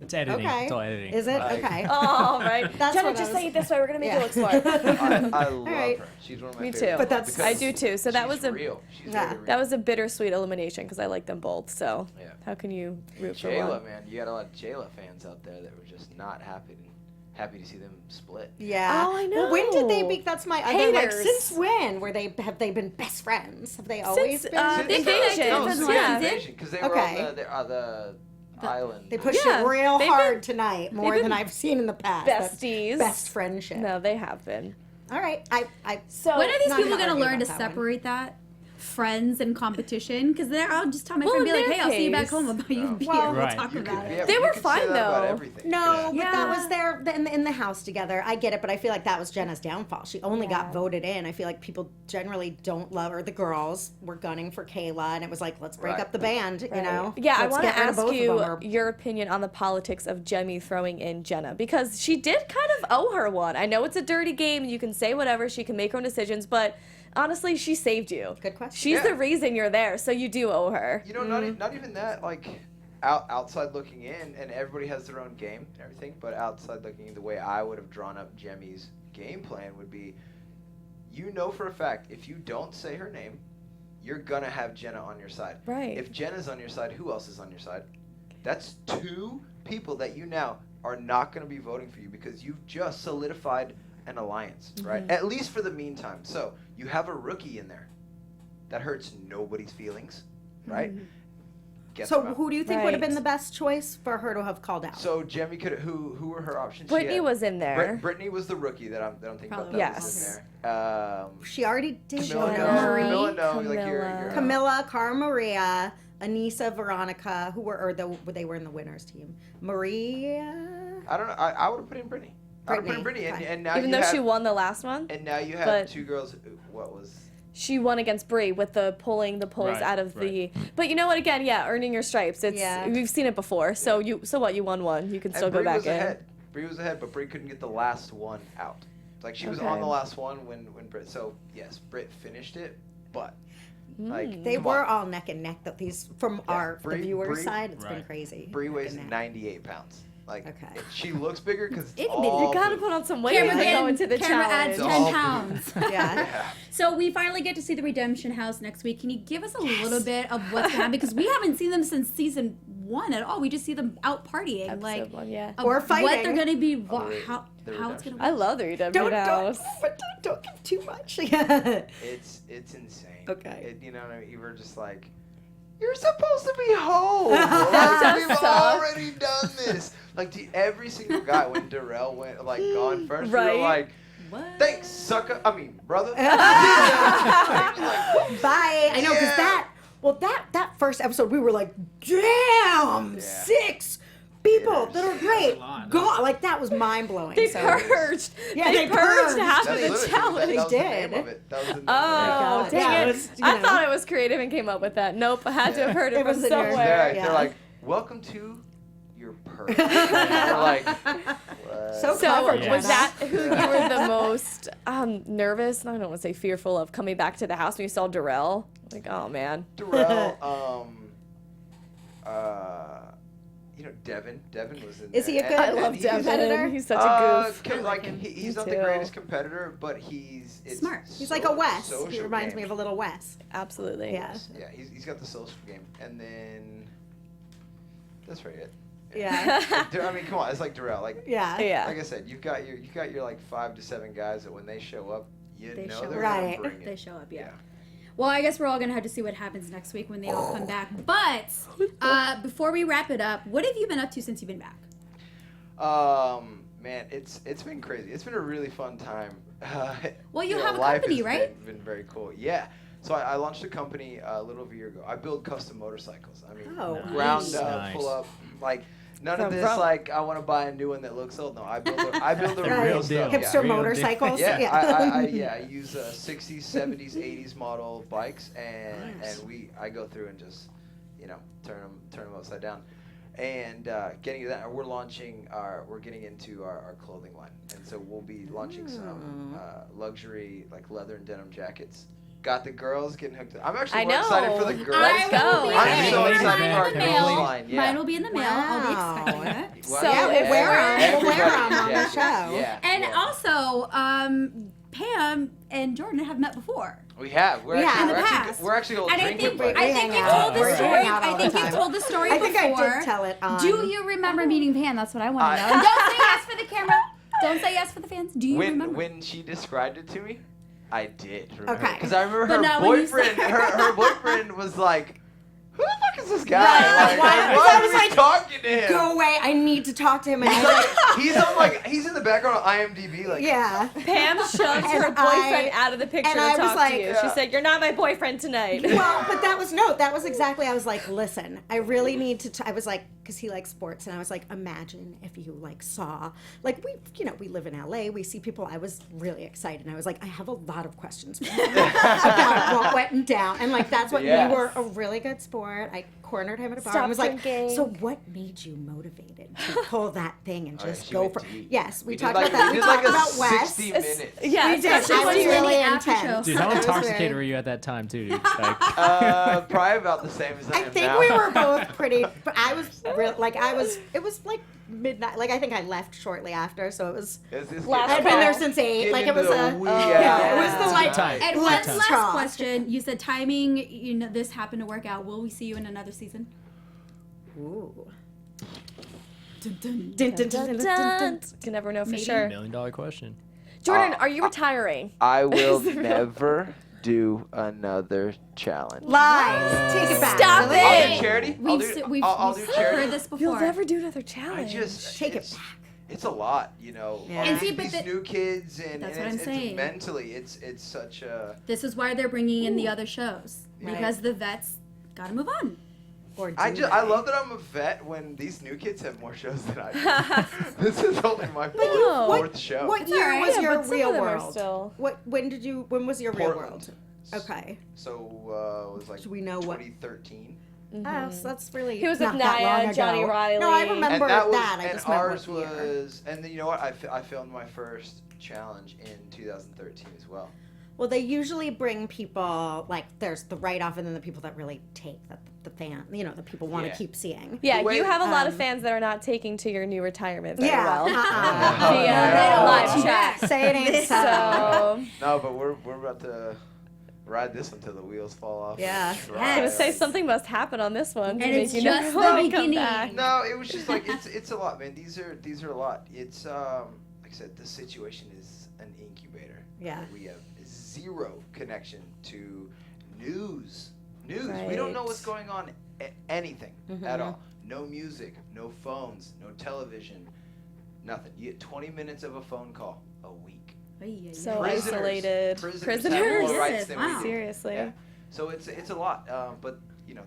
Speaker 6: It's editing.
Speaker 5: okay.
Speaker 6: It's all editing.
Speaker 5: Is it?
Speaker 3: Like-
Speaker 5: Okay.
Speaker 4: Oh, right.
Speaker 5: That's
Speaker 4: Jenna,
Speaker 5: what I
Speaker 4: just
Speaker 5: was-
Speaker 4: say it this way. We're going to make
Speaker 5: Yeah.
Speaker 4: it look smart.
Speaker 3: I love
Speaker 5: right.
Speaker 3: her. She's one of my
Speaker 4: Me
Speaker 3: favorite.
Speaker 4: too.
Speaker 5: But that's-
Speaker 3: because
Speaker 4: I do too. So that
Speaker 3: she's
Speaker 4: was a
Speaker 3: real. She's
Speaker 5: Yeah.
Speaker 3: very real.
Speaker 4: that was a bittersweet elimination because I like them both. So
Speaker 3: Yeah.
Speaker 4: how can you root for
Speaker 3: Jayla,
Speaker 4: one?
Speaker 3: man, you got a lot of Jayla fans out there that were just not happy to see them split.
Speaker 5: Yeah.
Speaker 4: Oh, I
Speaker 5: Well, when did they
Speaker 4: know.
Speaker 5: be? That's my other, like,
Speaker 4: Haters.
Speaker 5: since when have they been best friends? Have they always
Speaker 4: Since,
Speaker 5: been?
Speaker 4: the invasion.
Speaker 3: No,
Speaker 1: Season
Speaker 3: since
Speaker 1: one.
Speaker 3: the
Speaker 4: Yeah.
Speaker 3: invasion, because they were
Speaker 5: Okay.
Speaker 3: on the island.
Speaker 5: They pushed
Speaker 4: Yeah,
Speaker 5: it real
Speaker 4: they've
Speaker 5: hard
Speaker 4: been-
Speaker 5: tonight, more
Speaker 4: they've
Speaker 5: than
Speaker 4: been
Speaker 5: I've seen in the past. That's
Speaker 4: Besties.
Speaker 5: best friendship.
Speaker 4: No, they have been.
Speaker 5: All right. I
Speaker 4: So
Speaker 1: When are these
Speaker 5: Not
Speaker 1: people
Speaker 5: gonna
Speaker 1: going to
Speaker 5: argue
Speaker 1: learn to
Speaker 5: about that one.
Speaker 1: separate that? friends in competition because I'll just tell my friend,
Speaker 4: Well,
Speaker 1: be
Speaker 4: in
Speaker 1: like,
Speaker 4: their
Speaker 1: hey, I'll see you back
Speaker 4: case-
Speaker 1: home. I'll buy you a beer.
Speaker 5: Well,
Speaker 1: We'll
Speaker 6: Right.
Speaker 1: talk
Speaker 3: You could-
Speaker 1: about
Speaker 3: yeah,
Speaker 1: it.
Speaker 4: They
Speaker 3: you
Speaker 4: were
Speaker 3: could say
Speaker 4: fine,
Speaker 3: that about
Speaker 4: though.
Speaker 3: everything.
Speaker 5: No,
Speaker 3: Yeah.
Speaker 5: but
Speaker 1: Yeah.
Speaker 5: that was their in the house together. I get it, but I feel like that was Jenna's downfall. She only got
Speaker 4: Yeah.
Speaker 5: voted in. I feel like people generally don't love her. The girls were gunning for Kayla, and it was like, let's break
Speaker 3: Right.
Speaker 5: up the band. You know?
Speaker 4: Yeah, I
Speaker 5: Let's
Speaker 4: want to
Speaker 5: get rid of
Speaker 4: ask
Speaker 5: both of
Speaker 4: you
Speaker 5: them, or-
Speaker 4: your opinion on the politics of Jemmy throwing in Jenna because she did kind of owe her one. I know it's a dirty game. You can say whatever. She can make her own decisions, but honestly, she saved you.
Speaker 5: Good question.
Speaker 4: She's
Speaker 3: Yeah.
Speaker 4: the reason you're there, so you do owe her.
Speaker 3: You know, not even that. Like outside looking in, and everybody has their own game and everything. But outside looking in, the way I would have drawn up Jemmy's game plan would be, you know for a fact, if you don't say her name, you're gonna have Jenna on your side.
Speaker 4: Right.
Speaker 3: If Jenna's on your side, who else is on your side? That's 2 people that you now are not gonna be voting for you because you've just solidified an alliance, right? At least for the meantime. So you have a rookie in there that hurts nobody's feelings, right? Gets
Speaker 5: So
Speaker 3: them out.
Speaker 5: who do you think would have
Speaker 4: Right.
Speaker 5: been the best choice for her to have called out?
Speaker 3: So Jemmy could. Who were her options? She
Speaker 4: Brittany
Speaker 3: had-
Speaker 4: was in there.
Speaker 3: Brittany was the rookie that I'm thinking about.
Speaker 1: Probably
Speaker 3: That
Speaker 4: was.
Speaker 3: was in there.
Speaker 5: She already did.
Speaker 3: Camilla,
Speaker 4: Jenna.
Speaker 3: no.
Speaker 5: Marie,
Speaker 3: Camilla, no. Like
Speaker 4: Camilla.
Speaker 3: you're
Speaker 5: Camilla, Cara Maria, Anissa, Veronica, who were they were in the winners team. Maria.
Speaker 3: I don't know. I would have put in Brittany. I would have put in
Speaker 5: Brittany,
Speaker 3: Brittany,
Speaker 5: okay.
Speaker 3: and now
Speaker 4: Even
Speaker 3: you
Speaker 4: though
Speaker 3: have,
Speaker 4: she won the last one,
Speaker 3: and now you have
Speaker 4: but-
Speaker 3: 2 girls. What was?
Speaker 4: she won against Brie with the pulling the polls
Speaker 6: Right,
Speaker 4: out of
Speaker 6: right.
Speaker 4: the. But you know what? Again, yeah, earning your stripes. It's
Speaker 5: Yeah.
Speaker 4: we've seen it before. So what? You won one. You can still
Speaker 3: And
Speaker 4: go
Speaker 3: Brie
Speaker 4: back
Speaker 3: was
Speaker 4: in.
Speaker 3: ahead. Brie was ahead, but Brie couldn't get the last one out. Like she was on
Speaker 4: Okay.
Speaker 3: the last one when Britt. So yes, Britt finished it, but like
Speaker 5: They
Speaker 3: come
Speaker 5: were
Speaker 3: on.
Speaker 5: all neck and neck. That these from
Speaker 3: Yeah,
Speaker 5: the
Speaker 3: Brie-
Speaker 5: viewer
Speaker 3: Brie-
Speaker 5: side, it's been
Speaker 6: Right.
Speaker 5: crazy.
Speaker 3: Brie
Speaker 5: Neck
Speaker 3: weighs
Speaker 5: and neck.
Speaker 3: 98 pounds. Like
Speaker 5: Okay.
Speaker 3: she looks bigger because
Speaker 4: You gotta put on some weight
Speaker 1: Camera
Speaker 4: to go into the
Speaker 1: adds
Speaker 4: challenge.
Speaker 1: 10
Speaker 3: all
Speaker 1: pounds.
Speaker 5: Yeah.
Speaker 3: Yeah.
Speaker 1: So we finally get to see the Redemption House next week. Can you give us a little bit of what's going on? Because we haven't seen them since season 1 at all. We just see them out partying,
Speaker 4: Episode 1, yeah.
Speaker 1: of
Speaker 5: Or
Speaker 1: what
Speaker 5: fighting.
Speaker 1: they're going to be,
Speaker 3: the
Speaker 1: how it's
Speaker 3: Redemption.
Speaker 1: going to
Speaker 4: I love the Redemption
Speaker 5: Don't
Speaker 4: House.
Speaker 5: don't give too much. Yeah.
Speaker 3: It's insane.
Speaker 5: Okay.
Speaker 3: You know what I mean? You were just like, you're supposed to be home.
Speaker 4: That
Speaker 3: Like,
Speaker 4: does
Speaker 3: we've
Speaker 4: suck.
Speaker 3: already done this. Like every single guy when Darrell went gone first, we
Speaker 4: Right.
Speaker 3: were like,
Speaker 1: What?
Speaker 3: thanks, sucker. I mean, brother. Like,
Speaker 5: Bye. I know because that first episode we were like, damn,
Speaker 3: Yeah.
Speaker 5: 6 people that are great.
Speaker 6: a lot.
Speaker 5: God, like that was mind blowing.
Speaker 4: They purged.
Speaker 5: Yeah,
Speaker 4: they
Speaker 5: they
Speaker 4: purged
Speaker 5: purged.
Speaker 4: half of
Speaker 3: That's
Speaker 4: the
Speaker 3: literally-
Speaker 4: challenge.
Speaker 3: That was
Speaker 5: They
Speaker 3: the name
Speaker 5: did.
Speaker 3: of it. That was the name
Speaker 4: Oh,
Speaker 5: God.
Speaker 4: dang
Speaker 5: Yeah,
Speaker 4: it.
Speaker 5: it was, you
Speaker 4: I
Speaker 5: know.
Speaker 4: thought I was creative and came up with that. Nope, I had to have heard it,
Speaker 5: It
Speaker 4: from
Speaker 5: was in yours.
Speaker 4: somewhere.
Speaker 5: Yeah.
Speaker 3: They're like, welcome to your purge. We're like, what?
Speaker 5: So
Speaker 4: So
Speaker 5: clever,
Speaker 4: was
Speaker 5: Jenna.
Speaker 4: that who you were the most nervous? I don't want to say fearful of coming back to the house when you saw Darrell. Like, oh man.
Speaker 3: Darrell, you know, Devin. Devin was in
Speaker 5: Is
Speaker 3: there.
Speaker 5: he a good-
Speaker 3: And-
Speaker 4: I
Speaker 3: and
Speaker 4: love
Speaker 3: he's-
Speaker 4: Devin. He's such a goof.
Speaker 3: Like he's not
Speaker 4: Me
Speaker 3: the
Speaker 4: too.
Speaker 3: greatest competitor, but it's
Speaker 1: Smart.
Speaker 5: He's like a Wes. He
Speaker 3: social
Speaker 5: reminds
Speaker 3: game.
Speaker 5: me of a little Wes.
Speaker 4: Absolutely.
Speaker 5: Yeah.
Speaker 3: Yeah, he's got the social game, and then that's right. It.
Speaker 5: Yeah.
Speaker 3: I mean, come on, it's like Darrell. Like
Speaker 5: Yeah.
Speaker 4: Yeah.
Speaker 3: like I said, you've got your like 5 to 7 guys that when they show up, you
Speaker 1: They
Speaker 3: know
Speaker 1: show
Speaker 3: they're
Speaker 5: up.
Speaker 3: gonna
Speaker 5: Right.
Speaker 3: bring it.
Speaker 1: They show up, yeah. Well, I guess we're all going to have to see what happens next week when they all come back. But before we wrap it up, what have you been up to since you've been back?
Speaker 3: Man, it's been crazy. It's been a really fun time.
Speaker 1: Well, you have a
Speaker 3: life
Speaker 1: company,
Speaker 3: has
Speaker 1: right?
Speaker 3: Been very cool. Yeah. So I launched a company a little over a year ago. I build custom motorcycles. I mean,
Speaker 5: Oh,
Speaker 3: ground up,
Speaker 6: Nice.
Speaker 3: pull up, like none of
Speaker 4: From-
Speaker 3: this like I want to buy a new one that looks old. No, I build the
Speaker 5: Right.
Speaker 3: real
Speaker 6: Real
Speaker 3: stuff.
Speaker 6: deal.
Speaker 5: Hipster
Speaker 6: Real deal.
Speaker 5: motorcycles.
Speaker 3: Yeah, I use 60s, 70s, 80s model bikes, and
Speaker 5: Nice.
Speaker 3: I go through and just turn them upside down. And getting to that, we're getting into our clothing line, and so we'll be launching some luxury like leather and denim jackets. Got the girls getting hooked up. I'm actually
Speaker 4: I
Speaker 3: more excited for
Speaker 4: know.
Speaker 3: the girls.
Speaker 4: Let's go.
Speaker 3: I'm so
Speaker 1: Mine
Speaker 3: excited
Speaker 1: in
Speaker 3: for our
Speaker 1: the
Speaker 3: girls
Speaker 1: mail.
Speaker 3: line. Yeah.
Speaker 1: Mine will be in the mail. I'll be
Speaker 5: Wow.
Speaker 1: expecting it.
Speaker 3: Well,
Speaker 4: So
Speaker 5: Yeah, we'll
Speaker 4: if
Speaker 5: wear 'em. We'll
Speaker 3: everybody-
Speaker 5: wear 'em on the
Speaker 3: yeah,
Speaker 5: show.
Speaker 3: Yeah,
Speaker 1: And
Speaker 3: yeah.
Speaker 1: also, Pam and Jordan have met before.
Speaker 3: We have. We're
Speaker 5: Yeah,
Speaker 3: actually,
Speaker 5: in
Speaker 1: the
Speaker 3: we're
Speaker 1: past.
Speaker 3: actually, we're actually old
Speaker 1: And I
Speaker 3: drinking
Speaker 1: think
Speaker 3: buddies.
Speaker 1: I think
Speaker 5: hang
Speaker 1: you
Speaker 5: out.
Speaker 1: told the
Speaker 5: We
Speaker 1: story.
Speaker 5: hang out all
Speaker 1: I think
Speaker 5: the
Speaker 1: you
Speaker 5: time.
Speaker 1: told the story
Speaker 5: I
Speaker 1: before.
Speaker 5: think I did tell it on.
Speaker 1: Do you remember meeting Pam? That's what I want to know. And don't say yes for the camera. Don't say yes for the fans. Do you remember?
Speaker 3: When she described it to me, I did remember.
Speaker 5: Okay.
Speaker 3: Because I remember
Speaker 1: But
Speaker 3: her
Speaker 1: not when you
Speaker 3: boyfriend.
Speaker 1: said-
Speaker 3: Her boyfriend was like, "Who the fuck is this guy?
Speaker 5: Right,
Speaker 3: Like,
Speaker 5: why-
Speaker 3: why
Speaker 5: I
Speaker 3: are
Speaker 5: was
Speaker 3: we
Speaker 5: like,
Speaker 3: talking to him?"
Speaker 5: Go away. I need to talk to him. And
Speaker 3: He's
Speaker 5: he's like,
Speaker 3: he's in the background on IMDb, like.
Speaker 5: Yeah.
Speaker 4: Pam shoves her
Speaker 5: And
Speaker 4: boyfriend out of the picture
Speaker 5: and
Speaker 4: to
Speaker 5: I was
Speaker 4: talk
Speaker 5: like-
Speaker 4: to you. She said, "You're not my boyfriend tonight."
Speaker 5: Well, but that was exactly, I was like, listen, I really need to, I was like, because he likes sports, and I was like, imagine if you like saw, like we live in LA, we see people, I was really excited, and I was like, I have a lot of questions for him about what went down, and like, that's what,
Speaker 3: Yes.
Speaker 5: you were a really good sport, I cornered him at a bar,
Speaker 4: Stop
Speaker 5: and was
Speaker 4: drinking.
Speaker 5: like, so what made you motivated to pull that thing and
Speaker 3: Oh, yeah,
Speaker 5: just
Speaker 3: she
Speaker 5: go
Speaker 3: went
Speaker 5: for,
Speaker 3: deep.
Speaker 5: yes, we
Speaker 3: did
Speaker 5: talked
Speaker 3: like,
Speaker 5: about that, we
Speaker 3: did
Speaker 5: talked
Speaker 3: like a
Speaker 5: about Wes.
Speaker 3: 60 minutes.
Speaker 4: Yeah,
Speaker 5: We did.
Speaker 4: especially
Speaker 5: I was
Speaker 4: when you-
Speaker 5: really
Speaker 1: after show.
Speaker 5: intense.
Speaker 6: Dude, how
Speaker 5: It was
Speaker 6: intoxicated
Speaker 5: very-
Speaker 6: were you at that time, too, dude? Like,
Speaker 3: Probably about the same as I
Speaker 5: I
Speaker 3: am
Speaker 5: think
Speaker 3: now.
Speaker 5: we were both pretty. But I was real, like it was like midnight. Like I think I left shortly after, so it was.
Speaker 4: Last
Speaker 5: I'd been there since 8.
Speaker 3: Get
Speaker 5: like it
Speaker 3: into
Speaker 5: was
Speaker 3: the
Speaker 5: a.
Speaker 3: wee
Speaker 5: yeah, it was
Speaker 3: hours.
Speaker 5: the like.
Speaker 6: tight.
Speaker 1: And
Speaker 5: Let's
Speaker 1: one last
Speaker 5: talk.
Speaker 1: question. You said timing, this happened to work out. Will we see you in another season?
Speaker 5: Ooh.
Speaker 4: Dun, dun, dun. You never know for
Speaker 1: Maybe.
Speaker 4: sure.
Speaker 6: $1 million question.
Speaker 4: Jordan, are you retiring?
Speaker 3: I will never do another challenge.
Speaker 5: Lies. Take it back.
Speaker 4: Stop
Speaker 5: Really?
Speaker 4: it.
Speaker 3: I'll do charity.
Speaker 1: We've
Speaker 3: I'll do charity.
Speaker 1: heard this before.
Speaker 4: You'll never do another
Speaker 3: I
Speaker 4: challenge.
Speaker 3: just
Speaker 5: Take it
Speaker 3: it's-
Speaker 5: back.
Speaker 3: It's a lot, you know.
Speaker 5: Yeah.
Speaker 3: All
Speaker 1: And
Speaker 3: these-
Speaker 1: see, but
Speaker 3: these
Speaker 1: the-
Speaker 3: new kids and,
Speaker 1: That's
Speaker 3: and
Speaker 1: what I'm
Speaker 3: it's
Speaker 1: saying.
Speaker 3: mentally, it's such a.
Speaker 1: This is why they're bringing in the other shows
Speaker 5: Right.
Speaker 1: because the vets gotta move on.
Speaker 5: Or
Speaker 3: I
Speaker 5: do
Speaker 3: just
Speaker 5: they?
Speaker 3: I love that I'm a vet when these new kids have more shows than I do. This is only my
Speaker 4: you-
Speaker 3: fourth show.
Speaker 5: What
Speaker 1: It's
Speaker 5: year
Speaker 1: alright.
Speaker 5: was
Speaker 4: Yeah,
Speaker 5: your
Speaker 4: but some
Speaker 5: real
Speaker 4: of them are
Speaker 5: world?
Speaker 4: still-
Speaker 5: When was your real
Speaker 3: Portland.
Speaker 5: world? Okay.
Speaker 3: So it was like
Speaker 5: Should we know what-
Speaker 3: 2013.
Speaker 5: Oh, so that's really.
Speaker 4: He was with
Speaker 5: not that
Speaker 4: Naya,
Speaker 5: long ago.
Speaker 4: Johnny Riley.
Speaker 5: No, I
Speaker 4: And
Speaker 5: remember
Speaker 3: And that was
Speaker 5: that. I
Speaker 3: and
Speaker 5: just meant
Speaker 3: ours
Speaker 5: what year.
Speaker 3: was and then you know what I filmed my first challenge in 2013 as well.
Speaker 5: Well, they usually bring people like there's the write-off, and then the people that really take that the fan, the people want to
Speaker 3: Yeah.
Speaker 5: keep seeing.
Speaker 4: Yeah,
Speaker 3: The way-
Speaker 4: you have a lot of
Speaker 5: um,
Speaker 4: fans that are not taking to your new retirement very
Speaker 5: Yeah.
Speaker 4: well.
Speaker 5: Uh-uh.
Speaker 4: Via
Speaker 3: Yeah.
Speaker 4: live chat.
Speaker 5: Say it ain't so.
Speaker 4: So,
Speaker 3: No, but we're about to ride this until the wheels fall off.
Speaker 5: Yeah.
Speaker 4: I was gonna say something must happen on this one to
Speaker 1: And
Speaker 4: make
Speaker 1: it's
Speaker 4: you
Speaker 1: just
Speaker 4: never
Speaker 1: the
Speaker 4: wanna come
Speaker 1: beginning.
Speaker 4: back.
Speaker 3: No, it was just like it's a lot, man. These are a lot. It's like I said, this situation is an incubator.
Speaker 5: Yeah.
Speaker 3: We have zero connection to news. We don't know what's going on. Anything at all. No music. No phones. No television. Nothing. You get 20 minutes of a phone call a week.
Speaker 4: So
Speaker 3: Prisoners.
Speaker 4: isolated.
Speaker 3: Prisoners have more rights than we
Speaker 1: Wow.
Speaker 3: do.
Speaker 4: Seriously.
Speaker 3: Yeah. So it's a lot, but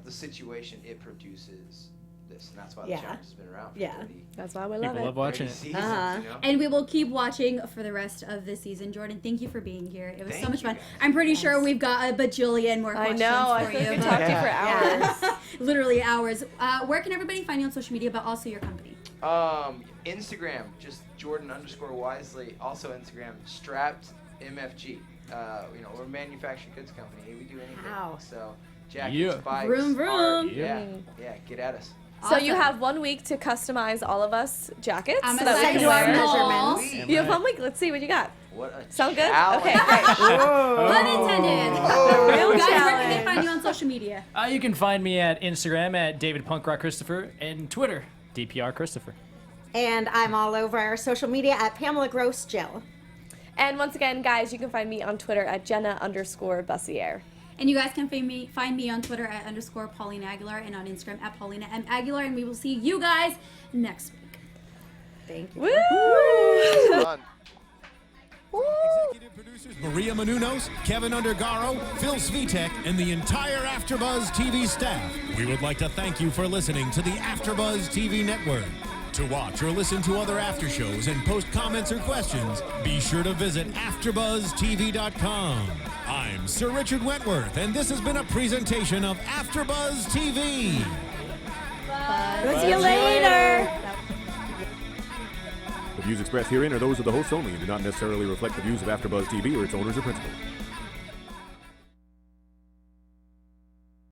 Speaker 3: the situation it produces this, and that's why the
Speaker 5: Yeah.
Speaker 3: challenge has been around for
Speaker 5: Yeah.
Speaker 3: 30,
Speaker 4: That's why we love
Speaker 6: People
Speaker 4: it.
Speaker 6: love watching
Speaker 3: 30
Speaker 6: it.
Speaker 3: seasons,
Speaker 5: Uh-huh.
Speaker 1: And we will keep watching for the rest of this season. Jordan, thank you for being here. It was so
Speaker 3: Thank
Speaker 1: much
Speaker 3: you,
Speaker 1: fun.
Speaker 3: guys.
Speaker 1: I'm pretty sure we've got a bajillion more
Speaker 4: I
Speaker 1: questions
Speaker 4: know. I
Speaker 1: for
Speaker 4: think
Speaker 1: you.
Speaker 4: we could
Speaker 1: but-
Speaker 4: talk to you for
Speaker 5: Yeah.
Speaker 4: hours.
Speaker 1: Literally hours. Where can everybody find you on social media, but also your company?
Speaker 3: Instagram, just Jordan_Wiseley. Also Instagram, Strapped MFG. We're a manufactured goods company. Hey, we do anything.
Speaker 5: Wow.
Speaker 3: So jackets,
Speaker 6: Yeah.
Speaker 3: bikes,
Speaker 1: Vroom, vroom.
Speaker 3: art,
Speaker 6: Yeah.
Speaker 3: yeah, get at us.
Speaker 4: So you
Speaker 1: Awesome.
Speaker 4: have 1 week to customize all of us jackets
Speaker 1: I'm
Speaker 4: so
Speaker 1: gonna
Speaker 4: that we
Speaker 1: send
Speaker 4: can
Speaker 1: you our
Speaker 4: wear.
Speaker 5: measurements.
Speaker 4: You have 1 week. Let's see what you got.
Speaker 3: What a
Speaker 4: Sound good?
Speaker 3: challenge.
Speaker 4: Okay, great.
Speaker 1: Pun intended.
Speaker 3: Oh.
Speaker 4: Real
Speaker 1: Guys, where can they
Speaker 4: challenge.
Speaker 1: find you on social media?
Speaker 6: You can find me at Instagram at DavidPunkRockChristopher and Twitter, DPRChristopher.
Speaker 5: And I'm all over social media at Pamela Gross Jill.
Speaker 4: And once again, guys, you can find me on Twitter at Jenna_Bussiere.
Speaker 1: And you guys can find me on Twitter at _Paulina Aguilar and on Instagram at Paulina M. Aguilar. And we will see you guys next week.
Speaker 5: Thank you.
Speaker 4: Woo!
Speaker 3: Fun.
Speaker 2: Executive producers Maria Menounos, Kevin Undergaro, Phil Svitek, and the entire AfterBuzz TV staff. We would like to thank you for listening to the AfterBuzz TV network. To watch or listen to other after shows and post comments or questions, be sure to visit AfterBuzzTV.com. I'm Sir Richard Wentworth, and this has been a presentation of AfterBuzz TV.
Speaker 4: See you later.
Speaker 7: The views expressed herein are those of the hosts only and do not necessarily reflect the views of AfterBuzz TV or its owners or principals.